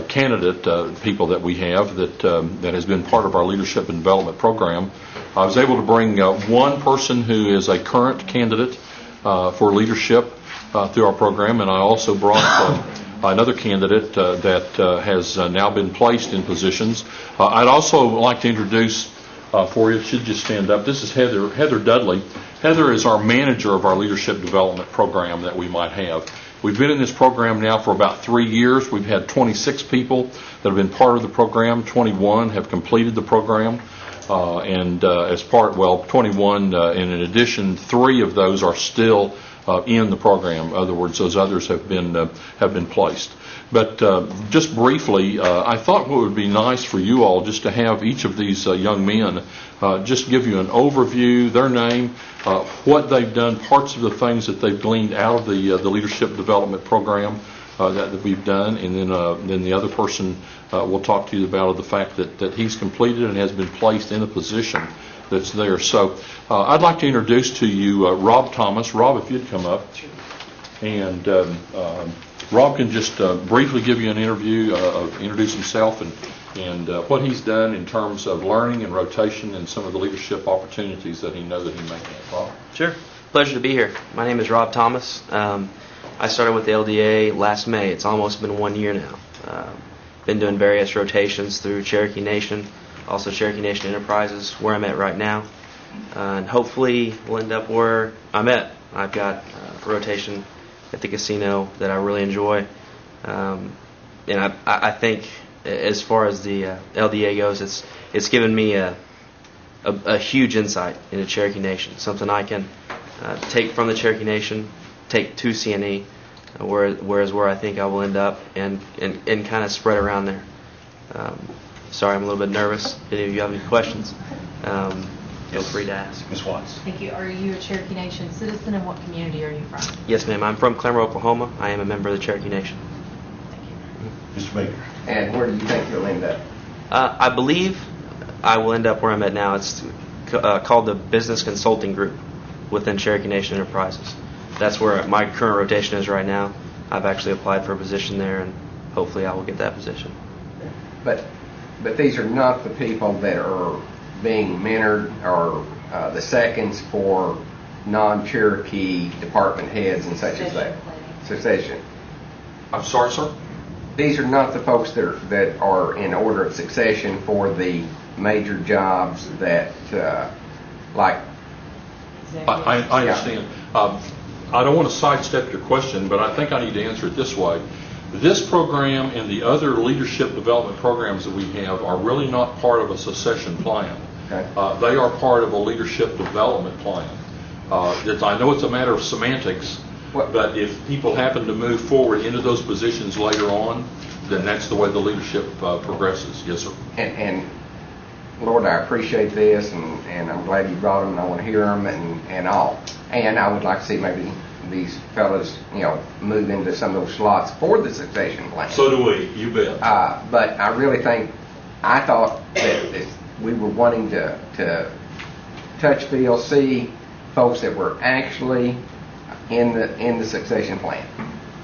candidate people that we have that has been part of our Leadership and Development Program. I was able to bring one person who is a current candidate for leadership through our program, and I also brought another candidate that has now been placed in positions. I'd also like to introduce for you, should just stand up, this is Heather Dudley. Heather is our manager of our leadership development program that we might have. We've been in this program now for about 3 years. We've had 26 people that have been part of the program. 21 have completed the program. As part, 21, and in addition, 3 of those are still in the program. In other words, those others have been placed. But just briefly, I thought what would be nice for you all just to have each of these young men just give you an overview, their name, what they've done, parts of the things that they've gleaned out of the leadership development program that we've done, and then the other person will talk to you about the fact that he's completed and has been placed in a position that's there. So I'd like to introduce to you Rob Thomas. Rob, if you'd come up. And Rob can just briefly give you an interview, introduce himself and what he's done in terms of learning and rotation and some of the leadership opportunities that he knows that he may have. Rob? Sure. Pleasure to be here. My name is Rob Thomas. I started with the LDA last May. It's almost been 1 year now. Been doing various rotations through Cherokee Nation, also Cherokee Nation Enterprises, where I'm at right now. And hopefully we'll end up where I'm at. I've got a rotation at the casino that I really enjoy. And I think as far as the LDA goes, it's given me a huge insight into Cherokee Nation, something I can take from the Cherokee Nation, take to CNE, whereas where I think I will end up and kind of spread around there. Sorry, I'm a little bit nervous. If any of you have any questions, feel free to ask. Ms. Watts. Thank you. Are you a Cherokee Nation citizen, and what community are you from? Yes, ma'am. I'm from Clemmer, Oklahoma. I am a member of the Cherokee Nation. Mr. Baker. And where do you think you'll end up? I believe I will end up where I'm at now. It's called the Business Consulting Group within Cherokee Nation Enterprises. That's where my current rotation is right now. I've actually applied for a position there, and hopefully I will get that position. But these are not the people that are being mentored or the seconds for non-Cherokee department heads and such as that. Succession. I'm sorry, sir? These are not the folks that are in order of succession for the major jobs that, like. I understand. I don't want to sidestep your question, but I think I need to answer it this way. This program and the other leadership development programs that we have are really not part of a succession plan. Okay. They are part of a leadership development plan. I know it's a matter of semantics, but if people happen to move forward into those positions later on, then that's the way the leadership progresses. Yes, sir. And Lord, I appreciate this, and I'm glad you brought them, and I want to hear them and all. And I would like to see maybe these fellas, move into some of those slots for the succession plan. So do we. You bet. But I really I thought that we were wanting to touch, feel, see folks that were actually in the succession plan,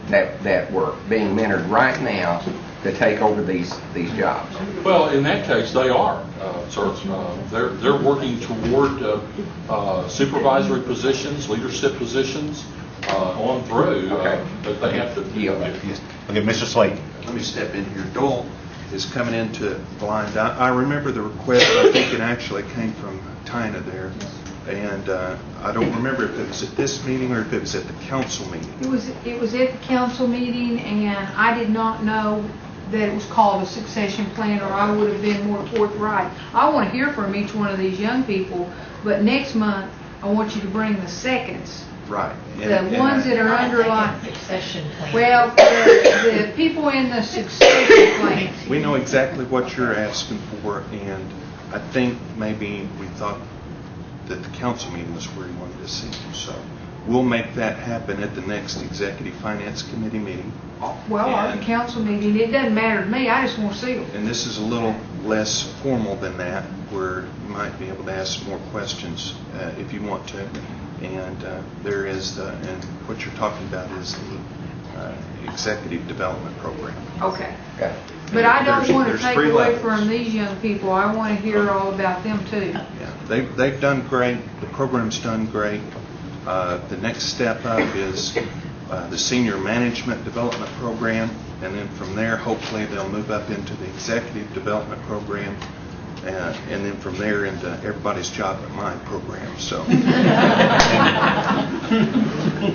that were being mentored right now to take over these jobs. Well, in that case, they are, sir. They're working toward supervisory positions, leadership positions on through. Okay. But they have to. Okay, Mr. Slade. Let me step in here. Doyle is coming into blind. I remember the request. I think it actually came from Tina there. And I don't remember if it was at this meeting or if it was at the council meeting. It was at the council meeting, and I did not know that it was called a succession plan, or I would have been more forthright. I want to hear from each one of these young people, but next month I want you to bring the seconds. Right. The ones that are underlying. Succession plan. Well, the people in the succession plan. We know exactly what you're asking for, and I think maybe we thought that the council meeting was where you wanted to see them. So we'll make that happen at the next Executive Finance Committee meeting. Well, or the council meeting, it doesn't matter to me, I just want to see them. And this is a little less formal than that, where you might be able to ask more questions if you want to. And there is, and what you're talking about is the Executive Development Program. Okay. Okay. But I don't want to There's take three away levels. from these young people. I want to hear all about them too. Yeah, they've done great. The program's done great. The next step up is the Senior Management Development Program, and then from there, hopefully, they'll move up into the Executive Development Program, and then from there into Everybody's Job at Mine program. So,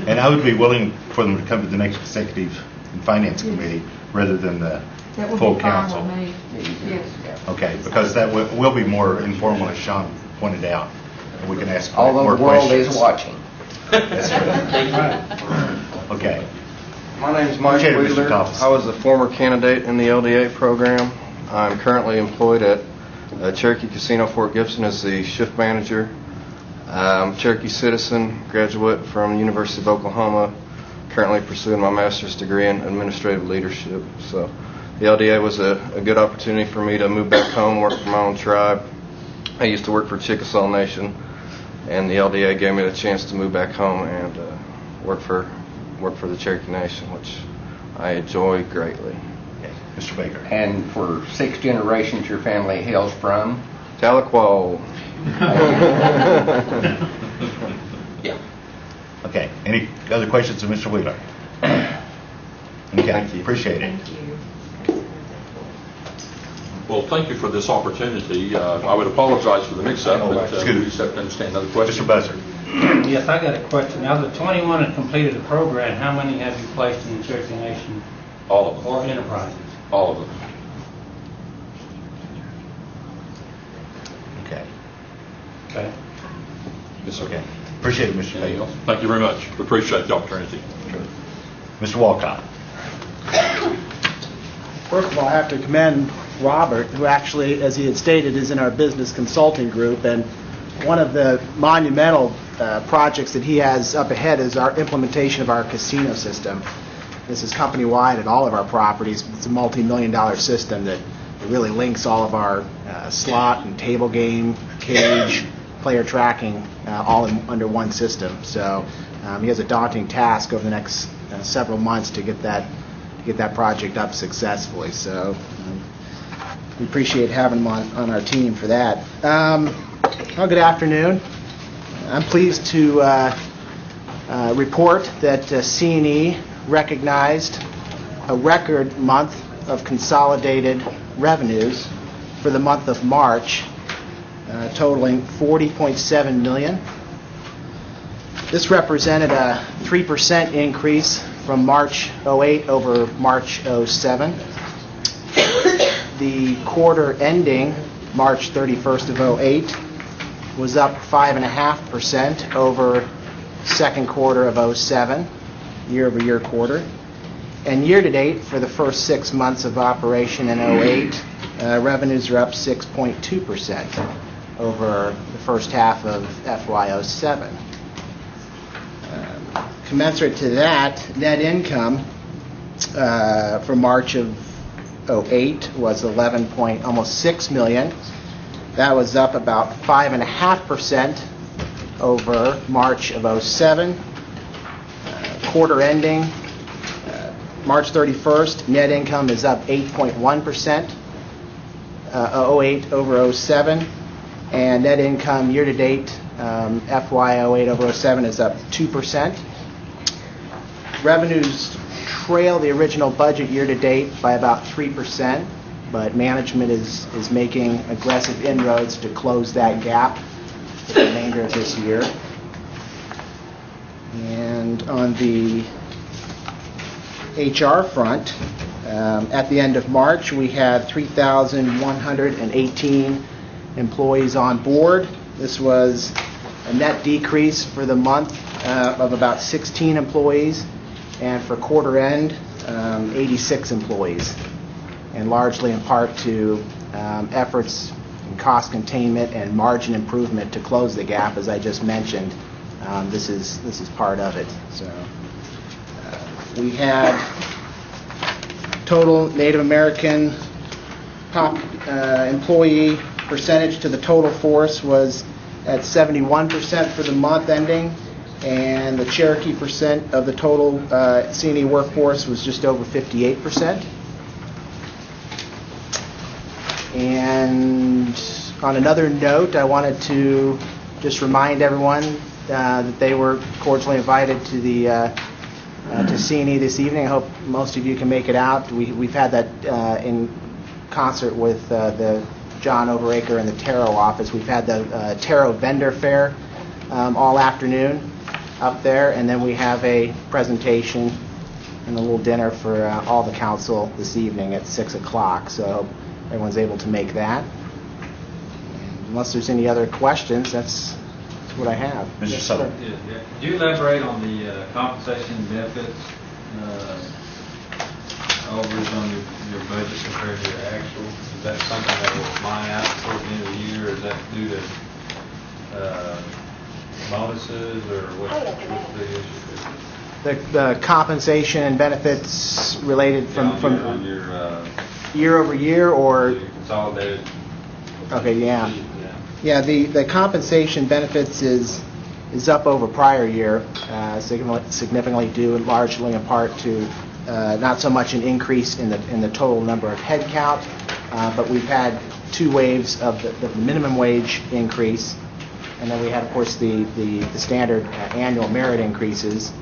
And I would be willing for them to come to the next Executive and Finance Committee rather than the That would full be fine council. with me. Yes. Okay, because that will be more informal, as Sean pointed out, and we can ask Although more the world questions. is watching. Okay. My name's Mike Appreciate it, Mr. Wheeler. Thomas. I was a former candidate in the LDA program. I'm currently employed at Cherokee Casino Fort Gibson as the shift manager. I'm a Cherokee citizen, graduate from the University of Oklahoma, currently pursuing my master's degree in administrative leadership. So the LDA was a good opportunity for me to move back home, work for my own tribe. I used to work for Chickasaw Nation, and the LDA gave me the chance to move back home and work for the Cherokee Nation, which I enjoy greatly. Mr. Baker. And for 6 generations, your family hails from? Tahlequah. Yeah. Okay. Any other questions of Mr. Wheeler? Okay. Thank you. Appreciate it. Thank you. Well, thank you for this opportunity. I would apologize for the mix-up, but we just have to understand another question. Mr. Buzzer. Yes, I got a question. Now, the 21 have completed the program, how many have you placed in the Cherokee Nation? All of them. Or enterprises? All of them. Okay. Okay. Yes, sir. Okay. Appreciate it, Mr. Anything Baker. else? Thank you very much. We appreciate the opportunity. Mr. Walcott. First of all, I have to commend Robert, who actually, as he had stated, is in our business consulting group. And one of the monumental projects that he has up ahead is our implementation of our casino system. This is company-wide at all of our properties. It's a multi-million-dollar system that It really links all of our slot and table game, cage, player tracking, all under one system. So he has a daunting task over the next several months to get that project up successfully. So we appreciate having him on our team for that. Well, good afternoon. I'm pleased to report that C&E recognized a record month of consolidated revenues for the month of March, totaling $40.7 million. This represented a 3% increase from March 08 over March 07. The quarter ending March 31st of 08 was up 5.5% over second quarter of 07, year-over-year quarter. And year-to-date, for the first 6 months of operation in 08, revenues are up 6.2% over the first half of FY07. Commensurate to that, net income for March of 08 was almost $6 million. That was up about 5.5% over March of 07. Quarter ending March 31st, net income is up 8.1%, 08 over 07, and net income year-to-date, FY 08 over 07 is up 2%. Revenues trail the original budget year-to-date by about 3%, but management is making aggressive inroads to close that gap for the remainder of this year. And on the HR front, at the end of March, we had 3,118 employees on board. This was a net decrease for the month of about 16 employees, and for quarter end, 86 employees, and largely in part to efforts in cost containment and margin improvement to close the gap, as I just mentioned. This is part of it. So we had total Native American employee percentage to the total force was at 71% for the month ending, and the Cherokee percent of the total C&E workforce was just over 58%. And on another note, I wanted to just remind everyone that they were cordially invited to the to C&E this evening. I hope most of you can make it out. We've had that in concert with the John Overacre and the Taro office. We've had the Taro vendor fair all afternoon up there, and then we have a presentation and a little dinner for all the council this evening at 6 o'clock. So I hope everyone's able to make that. And unless there's any other questions, that's what I have. Mr. Sutherland. Could you elaborate on the compensation and benefits overage on your budget compared to your actual? Is that something that will line out toward the end of the year, or is that due to bonuses, or what's the issue? The compensation and benefits related from your year over year, or consolidated? Okay, yeah. Yeah, the compensation benefits is up over prior year, significantly due largely in part to not so much an increase in the total number of head count, but we've had two waves of the minimum wage increase, and then we had, of course, the standard annual merit increases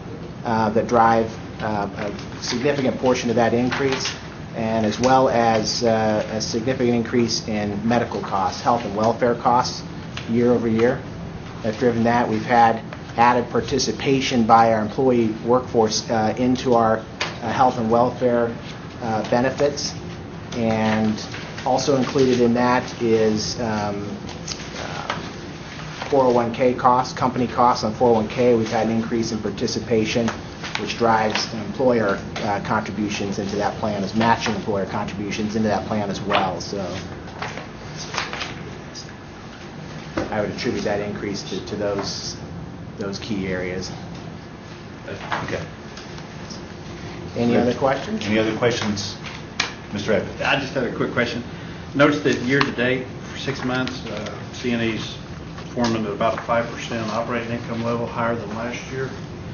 that drive a significant portion of that increase, and as well as a significant increase in medical costs, health and welfare costs year over year. That's driven that. We've had added participation by our employee workforce into our health and welfare benefits, and also included in that is 401k costs, company costs on 401k. We've had an increase in participation, which drives employer contributions into that plan, as matching employer contributions into that plan as well. So I would attribute that increase to those key areas. Okay. Any other questions? Any other questions, Mr. Evans? I just had a quick question. Notice that year-to-date, for 6 months, CNE's performing at about a 5% operating income level, higher than last year.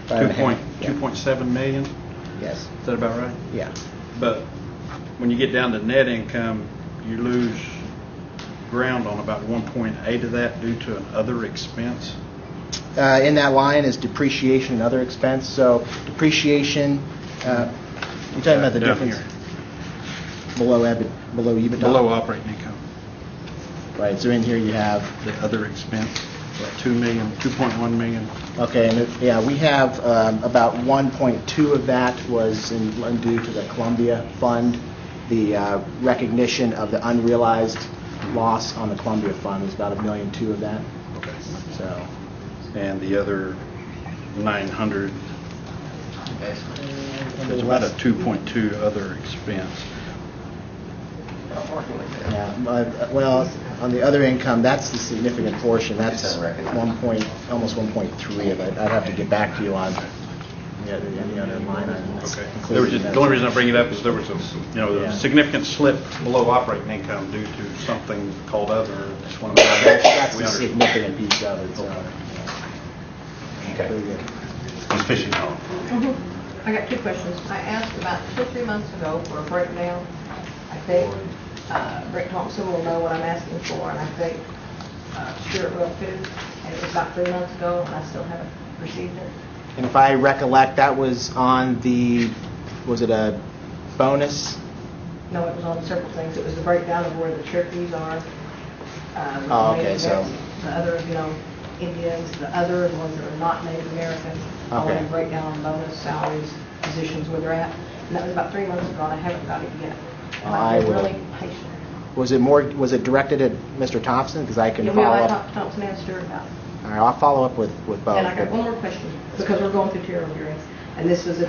5.5, yeah. 2.7 million. Yes. Is that about right? Yeah. But when you get down to net income, you lose ground on about 1.8 of that due to an other expense. In that line is depreciation and other expense. So depreciation, you're talking about the Down difference here. below EBITDA? Below operating income. Right, so in here you have... The other expense, about 2.1 million. Okay, and we have about 1.2 of that was due to the Columbia Fund. The recognition of the unrealized loss on the Columbia Fund was about $1.2 million of that. Okay. So, And the other 900, it's about a 2.2 other expense. yeah, well, on the other income, that's the significant portion. That's almost 1.3 of it. I'd have to get back to you on any other line items. Okay. The only reason I bring it up is there was a significant slip below operating income due to something called other. Just want to make sure That's we the understand. significant piece of it. So. Okay. Very good. Ms. Fishing Hall. I got two questions. I asked about 2 or 3 months ago for a breakdown. I think Brent Thompson will know what I'm asking for, and I think Stuart will too. And it was about 3 months ago, and I still haven't received it. And if I recollect, that was on was it a bonus? No, it was on several things. It was the breakdown of where the Cherokees are. Oh, okay, so. The other, Indians, the ones that are not Native Americans. I want Okay. to break down on bonus, salaries, positions where they're at. And that was about 3 months ago, and I haven't got it yet. And I I've been will. really patient. Was it directed at Mr. Thompson? Because I can Yeah, follow I up. talked to Thompson and Stewart about it. All right, I'll follow up with both. And I got one more question, because we're going through Terrell hearings, and this is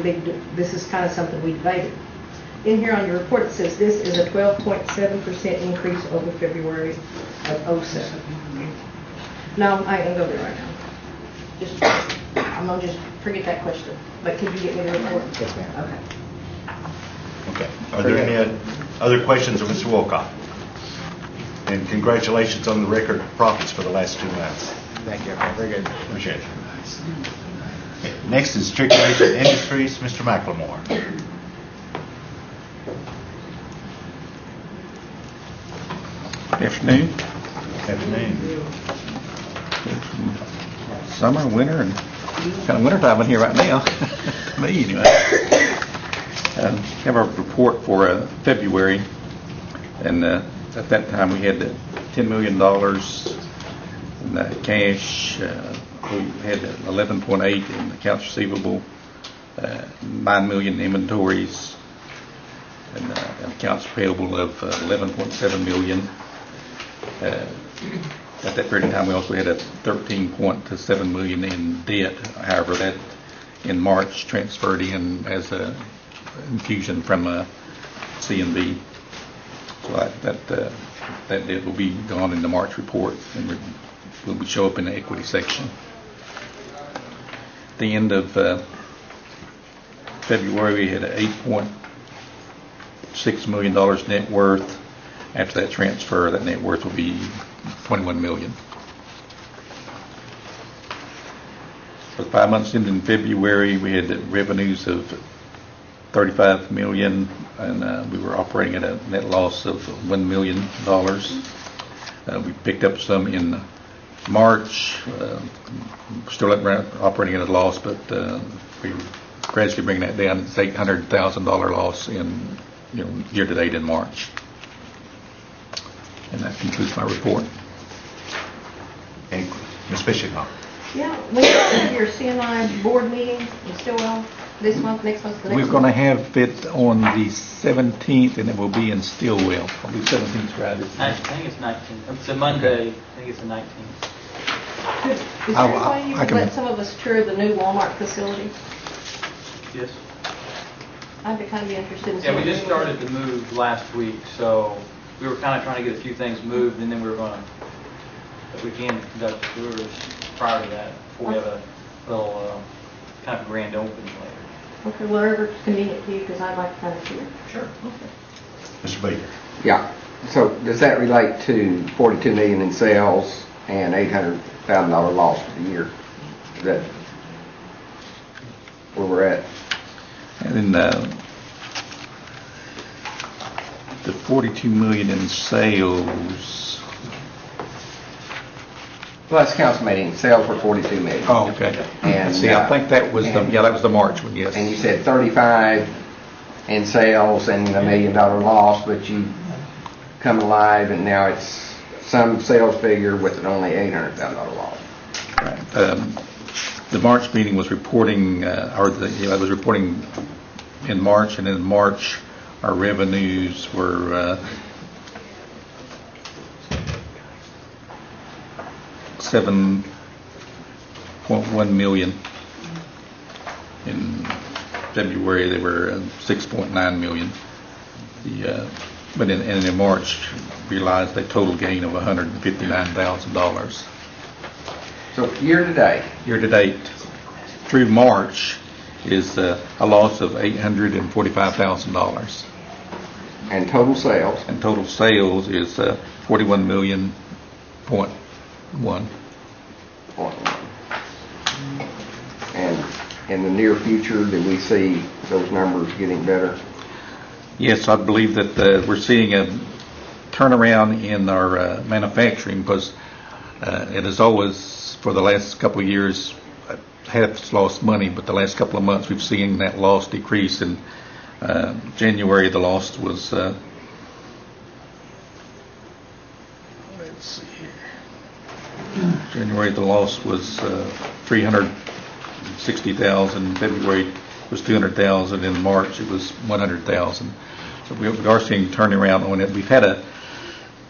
kind of something we debated. In here on your report, it says this is a 12.7% increase over February of '07. No, I ain't gonna go there right now. I'm gonna just forget that question, but could you get me the report? Yes, ma'am. Okay. Okay. Are there any other questions of Mr. Wolcott? And congratulations on the record profits for the last 2 months. Thank you. Very good. Appreciate it. Okay. Next is Cherokee Nation Industries, Mr. McLemore. Afternoon. Afternoon. Summer, winter, and kind of winter time in here right now. Me, anyway. Have our report for February, and at that time we had $10 million in cash. We had 11.8 in accounts receivable, 9 million in inventories, and accounts payable of 11.7 million. At that period of time, we also had a 13.7 million in debt. However, that in March transferred in as a infusion from CNB. So that debt will be gone in the March report and will show up in the equity section. At the end of February, we had a $8.6 million net worth. After that transfer, that net worth will be 21 million. For the 5 months ending in February, we had revenues of 35 million, and we were operating at a net loss of $1 million. We picked up some in March, still operating at a loss, but we gradually bring that down. It's $800,000 loss in year to date in March. And that concludes my report. And Ms. Fishing. Yeah, when you have your CNI board meeting in Stillwell this month, next month, the next We're going to month? have it on the 17th, and it will be in Stillwell. I believe 17th Friday. I think it's 19th. It's a Monday. I think it's the 19th. Is there any way you could let some of us tour the new Walmart facility? Yes. I'd be kind of interested in Yeah, we seeing just it. started the move last week, so we were kind of trying to get a few things moved, and then we were going to, if we can, conduct tours prior to that, before we have a little kind of grand opening later. Okay, wherever it's convenient to you, because I'd like to kind of see it. Sure. Okay. Mr. Baker. Yeah, So does that relate to 42 million in sales and $800,000 loss for the year? Is that where we're at? And then the 42 million in sales. Last council meeting, sales were 42 million. Oh, okay. And see, I think that was that was the March one, yes. And you said 35 in sales and $1 million loss, but you come alive and now it's some sales figure with an only $800,000 loss. Right. The March meeting was reporting, I was reporting in March, and in March our revenues were $7.1 million. In February they were $6.9 million. But in March realized a total gain of $159,000. So year to date? Year to date through March is a loss of $845,000. And total sales? And total sales is 41 million point one. And in the near future, do we see those numbers getting better? Yes, I believe that we're seeing a turnaround in our manufacturing, because it has always, for the last couple of years, has lost money, but the last couple of months we've seen that loss decrease. In January, the loss was, let's see here. January, the loss was $360,000. February was $200,000. In March, it was $100,000. So we are seeing turnaround on it. We've had a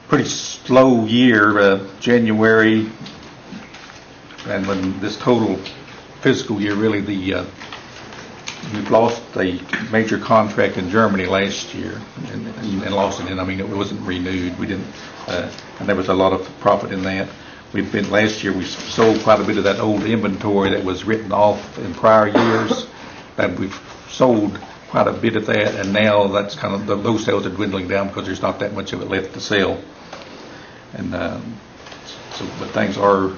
pretty slow year, January, and when this total fiscal year, really we've lost a major contract in Germany last year and lost it. And I mean, it wasn't renewed. We didn't, and there was a lot of profit in that. Last year we sold quite a bit of that old inventory that was written off in prior years, and we've sold quite a bit of that, and now that's kind of those sales are dwindling down because there's not that much of it left to sell. And but things are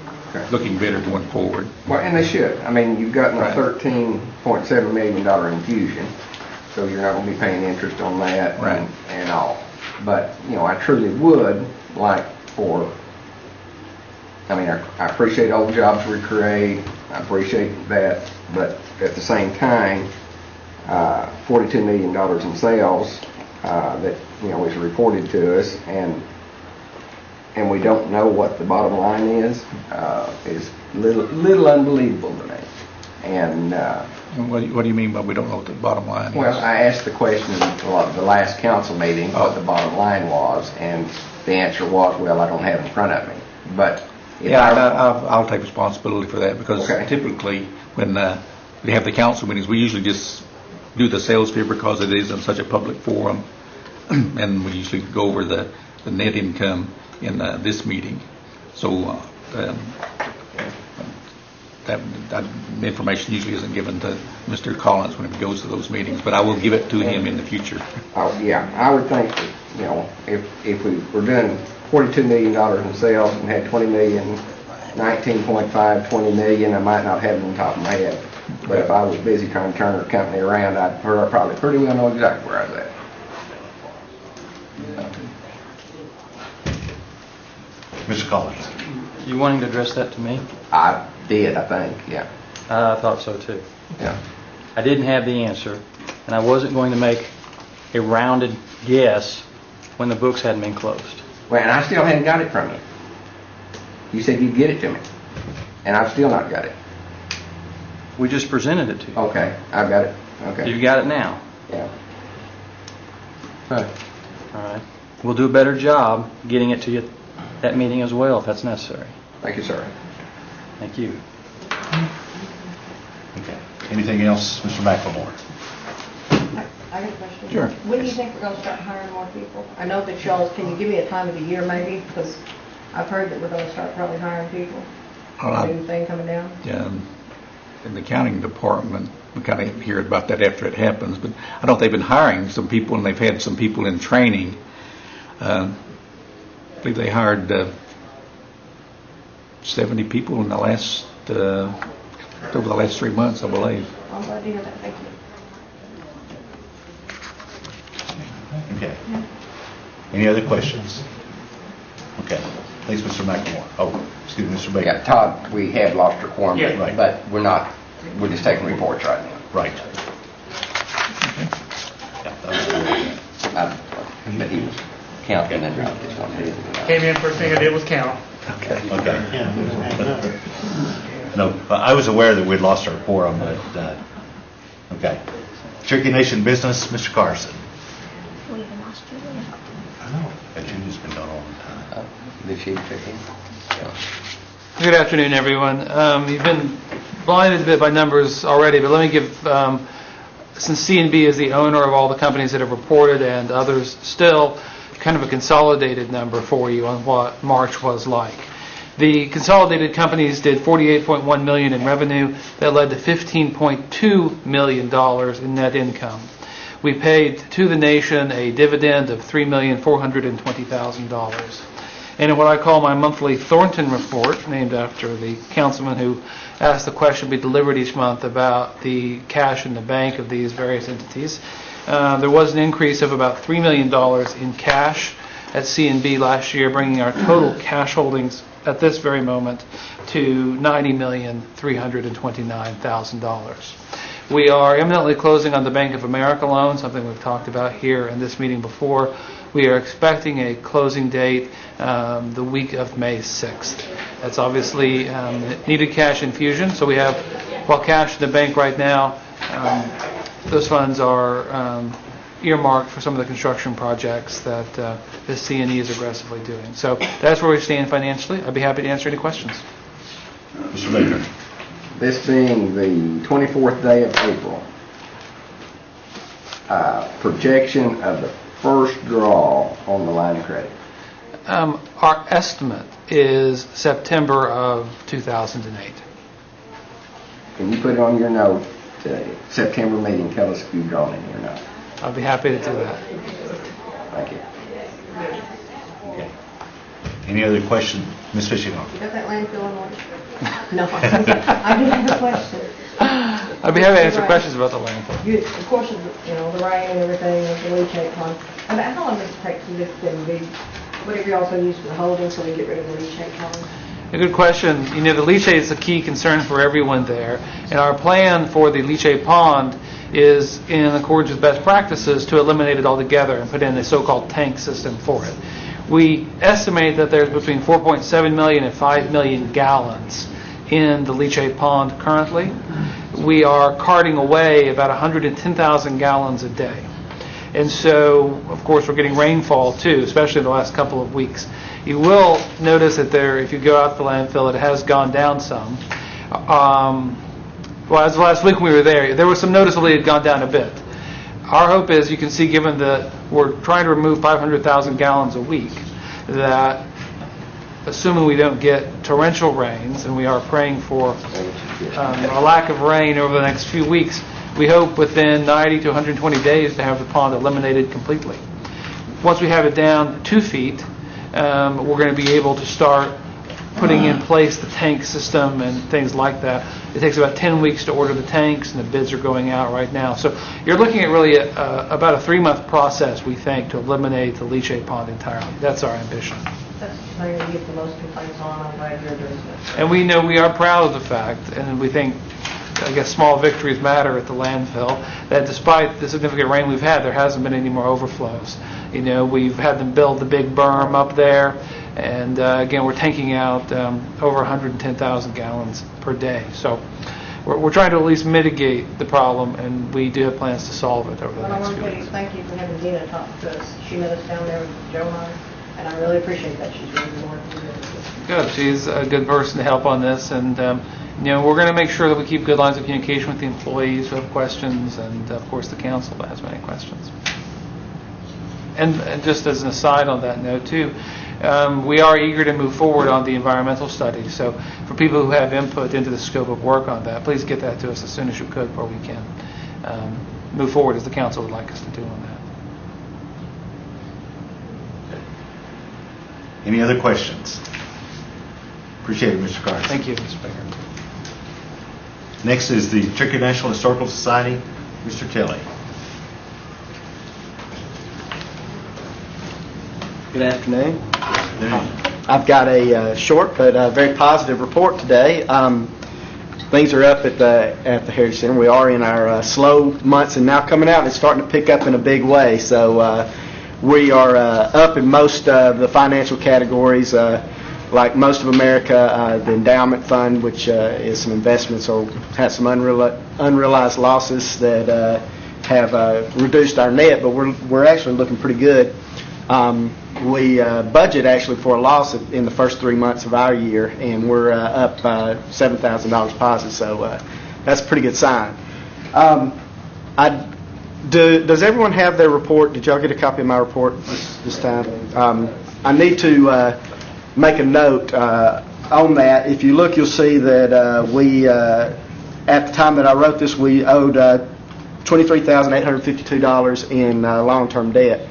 looking better going forward. Well, and they should. I mean, you've gotten a $13.7 million infusion, so you're not going to be paying interest on that and all. But, you know, I truly would like for, I mean, I appreciate all the jobs we create. I appreciate that. But at the same time, $42 million in sales that, you know, is reported to us, and we don't know what the bottom line is little unbelievable to me. And what do you mean by we don't know what the bottom line is? Well, I asked the question at the last council meeting what the bottom line was, and the answer was, well, I don't have it in front of me. But I'll take responsibility for that, because typically when we have the council meetings, we usually just do the sales figure because it is in such a public forum, and we usually go over the net income in this meeting. So that information usually isn't given to Mr. Collins when he goes to those meetings, but I will give it to him in the future. Oh yeah, I would think that, you know, if we were doing $42 million in sales and had 20 million, 19.5, 20 million, I might not have it on top of my head. But if I was busy trying to turn our company around, I'd probably pretty well know exactly where I was at. Mr. Collins. You wanting to address that to me? I did, I think, yeah. I thought so too. Yeah. I didn't have the answer, and I wasn't going to make a rounded guess when the books hadn't been closed. Well, and I still hadn't got it from you. You said you'd get it to me, and I've still not got it. We just presented it to you. Okay, I've got it. Okay. You've got it now. Yeah. All right. We'll do a better job getting it to you at that meeting as well, if that's necessary. Thank you, sir. Thank you. Okay. Anything else, Mr. McLemore? I got a question. Sure. When do you think we're going to start hiring more people? I know that y'all, can you give me a time of the year maybe? Because I've heard that we're going to start probably hiring people. New thing coming down. In the accounting department, we kind of hear about that after it happens, but I know they've been hiring some people, and they've had some people in training. I believe they hired 70 people in the last, over the last 3 months, I believe. I'm glad to hear that, thank you. Okay. Any other questions? Okay. Thanks, Mr. McLemore. Oh, excuse me, Mr. Baker. Yeah, Todd, we have lost our quorum, Yeah, right. but we're just taking reports right now. Right. Yeah, that was good. But he was counting and I just wanted to. Came in, first thing I did was count. Okay. No, I was aware that we'd lost our quorum, but, okay. Cherokee Nation Business, Mr. Carson. I know, that change has been done all the time. The chief checking. Good afternoon, everyone. You've been blinded a bit by numbers already, but let me give, since C&B is the owner of all the companies that have reported and others still, kind of a consolidated number for you on what March was like. The consolidated companies did $48.1 million in revenue. That led to $15.2 million in net income. We paid to the nation a dividend of $3,420,000. And in what I call my monthly Thornton report, named after the councilman who asked the question be delivered each month about the cash in the bank of these various entities, there was an increase of about $3 million in cash at C&B last year, bringing our total cash holdings at this very moment to $90,329,000. We are imminently closing on the Bank of America loan, something we've talked about here in this meeting before. We are expecting a closing date the week of May 6th. That's obviously needed cash infusion, so we have, while cash in the bank right now, those funds are earmarked for some of the construction projects that the C&E is aggressively doing. So that's where we stand financially. I'd be happy to answer any questions. Mr. Baker. This being the 24th day of April, projection of the first draw on the line of credit. Our estimate is September of 2008. Can you put it on your note, September meeting, tell us if you've drawn in or not? I'll be happy to do that. Thank you. Okay. Any other question? Ms. Fishing-Hawk? You got that landfill in order? No, I do have a question. I'd be happy to answer questions about the landfill. Of course, you know, the rain and everything, the leachate pond. About how long does it take to lift them big? Whatever you also use for the holding so we get rid of the leachate pond? A good question. You know, the leachate is a key concern for everyone there. And our plan for the leachate pond is in accordance with best practices to eliminate it altogether and put in a so-called tank system for it. We estimate that there's between 4.7 million and 5 million gallons in the leachate pond currently. We are carting away about 110,000 gallons a day. And so, of course, we're getting rainfall too, especially in the last couple of weeks. You will notice that there, if you go out to the landfill, it has gone down some. Well, as last week when we were there was some noticeably it had gone down a bit. Our hope is, you can see, given that we're trying to remove 500,000 gallons a week, that assuming we don't get torrential rains, and we are praying for a lack of rain over the next few weeks, we hope within 90 to 120 days to have the pond eliminated completely. Once we have it down 2 feet, we're going to be able to start putting in place the tank system and things like that. It takes about 10 weeks to order the tanks, and the bids are going out right now. So you're looking at really about a 3-month process, we think, to eliminate the leachate pond entirely. That's our ambition. That's the thing that you get the most complaints on. I'm glad you're addressing it. And we know, we are proud of the fact, and we think, I guess small victories matter at the landfill, that despite the significant rain we've had, there hasn't been any more overflows. You know, we've had them build the big berm up there, and again, we're tanking out over 110,000 gallons per day. So we're trying to at least mitigate the problem, and we do have plans to solve it over the Well, I next want few to weeks. thank you for having Dina talk to us. She met us down there with Joe and I, and I really appreciate that. She's really been working with us. Good. She's a good person to help on this, and you know, we're going to make sure that we keep good lines of communication with the employees who have questions, and of course the council that has many questions. And just as an aside on that note too, we are eager to move forward on the environmental study. So for people who have input into the scope of work on that, please get that to us as soon as you could, or we can move forward as the council would like us to do on that. Any other questions? Appreciate it, Mr. Carson. Thank you, Mr. Baker. Next is the Cherokee National Historical Society, Mr. Tilley. Good afternoon. I've got a short but very positive report today. Things are up at the Heritage Center. We are in our slow months, and now coming out, it's starting to pick up in a big way. So we are up in most of the financial categories. Like most of America, the endowment fund, which is some investments, or has some unrealized losses that have reduced our net, but we're actually looking pretty good. We budget actually for a loss in the first 3 months of our year, and we're up $7,000 positive, so that's a pretty good sign. Does everyone have their report? Did y'all get a copy of my report this time? I need to make a note on that. If you look, you'll see that we, at the time that I wrote this, we owed $23,852 in long-term debt.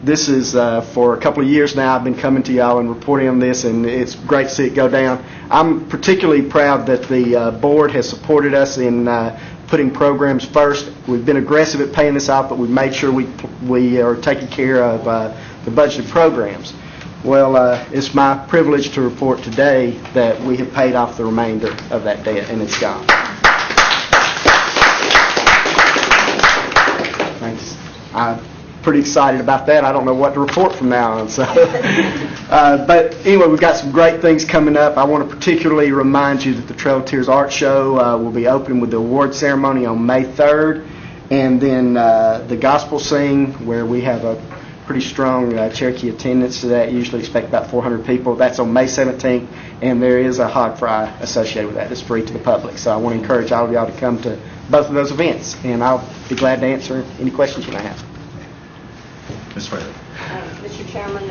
This is for a couple of years now. I've been coming to y'all and reporting on this, and it's great to see it go down. I'm particularly proud that the board has supported us in putting programs first. We've been aggressive at paying this off, but we've made sure we are taking care of the budgeted programs. Well, it's my privilege to report today that we have paid off the remainder of that debt, and it's gone. Thanks. I'm pretty excited about that. I don't know what to report from now on. So, but anyway, we've got some great things coming up. I want to particularly remind you that the Trail of Tears Art Show will be opening with the award ceremony on May 3rd, and then the Gospel Sing, where we have a pretty strong Cherokee attendance to that. Usually expect about 400 people. That's on May 17th, and there is a hog fry associated with that. It's free to the public. So I want to encourage all of y'all to come to both of those events, and I'll be glad to answer any questions you may have. Ms. Fraley. Mr. Chairman,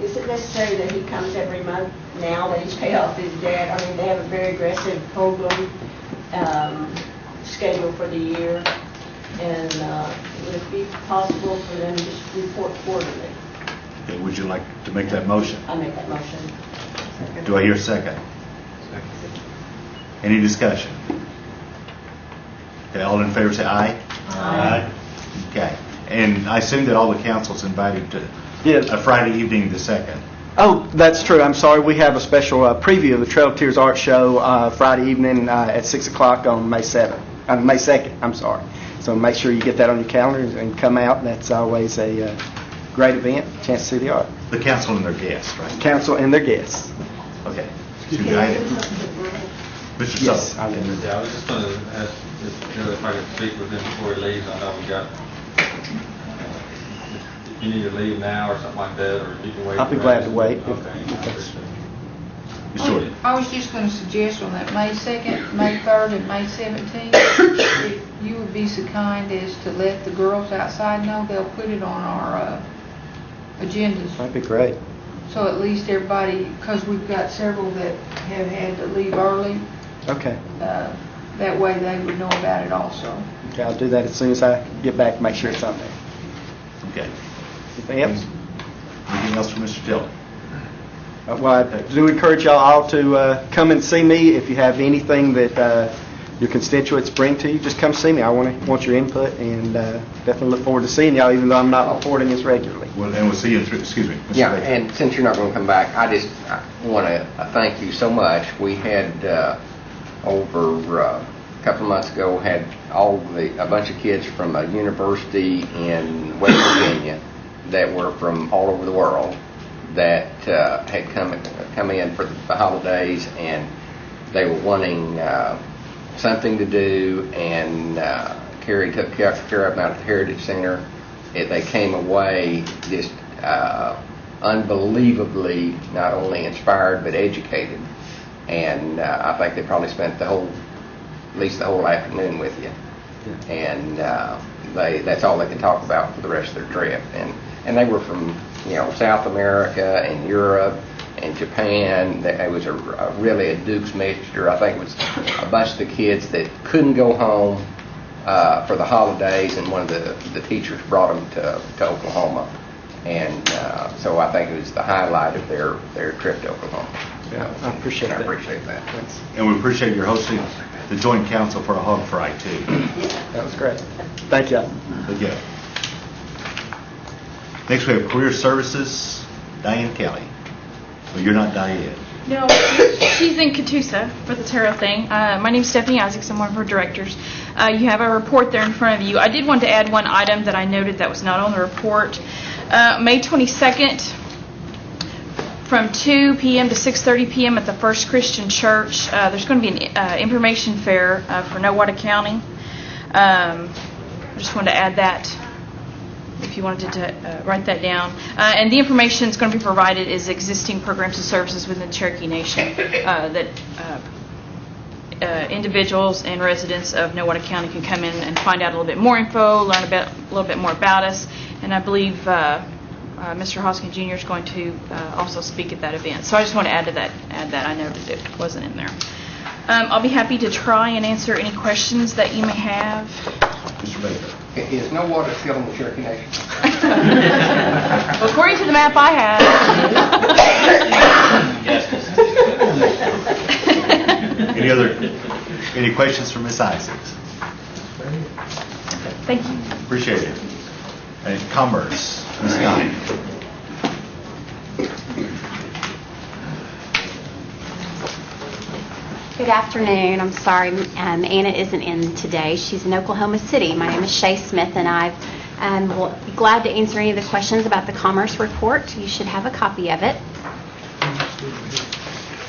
is it necessary that he comes every month now that he's paid off his debt? I mean, they have a very aggressive program schedule for the year. And would it be possible for them to just report quarterly? Okay, would you like to make that motion? I make that motion. Do I hear a second? Any discussion? Okay, all in favor say aye. Aye. Okay, and I assume that all the council's invited to a Friday evening the 2nd. Oh, that's true. I'm sorry. We have a special preview of the Trail of Tears Art Show Friday evening at 6 o'clock on May 7th. May 2nd, I'm sorry. So make sure you get that on your calendar and come out. That's always a great event, chance to see the art. The council and their guests, right? Council and their guests. Okay. Mr. Yes, I was just going to ask Mr. Taylor if I could speak with him before he leaves. I know we got, if you need to leave now or something like that, or you can wait. I'll be glad to wait. I was just going to suggest on that May 2nd, May 3rd, and May 17th, if you would be so kind as to let the girls outside know, they'll put it on our agendas. That'd be great. So at least everybody, because we've got several that have had to leave early. Okay. That way they would know about it also. Okay, I'll do that as soon as I get back, make sure it's on there. Okay. Anything else? Anything else from Mr. Tilley? Well, I do encourage y'all all to come and see me. If you have anything that your constituents bring to you, just come see me. I want your input, and definitely look forward to seeing y'all, even though I'm not reporting as regularly. Well, and we'll see you through, excuse me. Mr. Yeah, Baker. and since you're not going to come back, I want to thank you so much. We had over a couple of months ago had a bunch of kids from a university in West Virginia that were from all over the world that had come in for the holidays, and they were wanting something to do, and Carrie took care of them out at the Heritage Center. They came away just unbelievably not only inspired but educated, and I think they probably spent at least the whole afternoon with you, and that's all they could talk about for the rest of their trip. And they were from South America and Europe and Japan. It was really a Duke's mixture. I think it was a bunch of the kids that couldn't go home for the holidays, and one of the teachers brought them to Oklahoma. And so I think it was the highlight of their trip to Oklahoma. Yeah, I appreciate I that. appreciate that. And we appreciate your hosting the Joint Council for a Hog Fry, too. That was great. Thank you. Okay. Next, we have Career Services, Diane Kelly. Well, you're not Diane. No, she's in Catoosa for the tarot thing. My name's Stephanie Isaacs. I'm one of her directors. You have a report there in front of you. I did want to add one item that I noted that was not on the report. May 22nd, from 2 p.m. to 6:30 p.m. at the First Christian Church. There's going to be an information fair for Nowata County. I just wanted to add that if you wanted to write that down. And the information that's going to be provided is existing programs and services within the Cherokee Nation that individuals and residents of Nowata County can come in and find out a little bit more info, learn a little bit more about us. And I believe Mr. Hoskins Jr. is going to also speak at that event. So I just want to add that. I noted it wasn't in there. I'll be happy to try and answer any questions that you may have. Mr. Baker. Is no water still in the Cherokee Nation? Well, according to the map I have. Any questions for Ms. Isaacs? Thank you. Appreciate it. And Commerce, Ms. Guy. Good afternoon. I'm sorry Anna isn't in today. She's in Oklahoma City. My name is Shay Smith, and I will be glad to answer any of the questions about the Commerce Report. You should have a copy of it.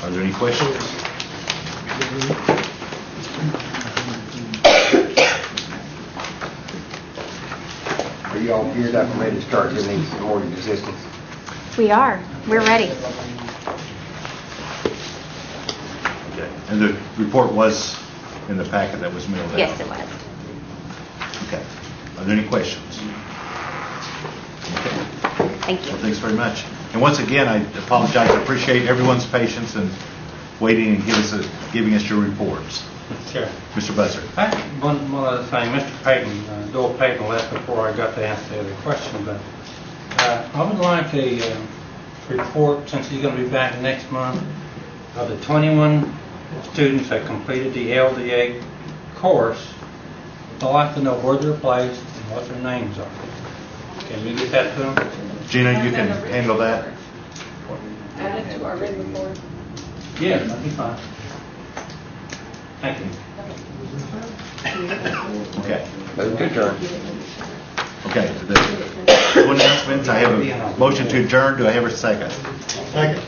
Are there any questions? Are you all geared up and ready to start giving these mortgage assistance? We are. We're ready. Okay. And the report was in the packet that was mailed out? Yes, it was. Okay. Are there any questions? Okay. Thank you. Well, thanks very much. And once again, I apologize. I appreciate everyone's patience and waiting and giving us your reports. Sure. Mr. Busser. One other thing, Mr. Payton, Doyle Payton left before I got to answer the question, but I would like a report, since he's going to be back next month, of the 21 students that completed the LDA course. I'd like to know where they're placed and what their names are. Can you get that to them? Gina, you can handle that? Add it to our written report. Yeah, that'd be fine. Thank you. Okay. Move to adjourn. Okay. The announcements, I have a motion to adjourn. Do I have a second? Second.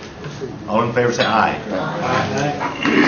All in favor say aye. Aye.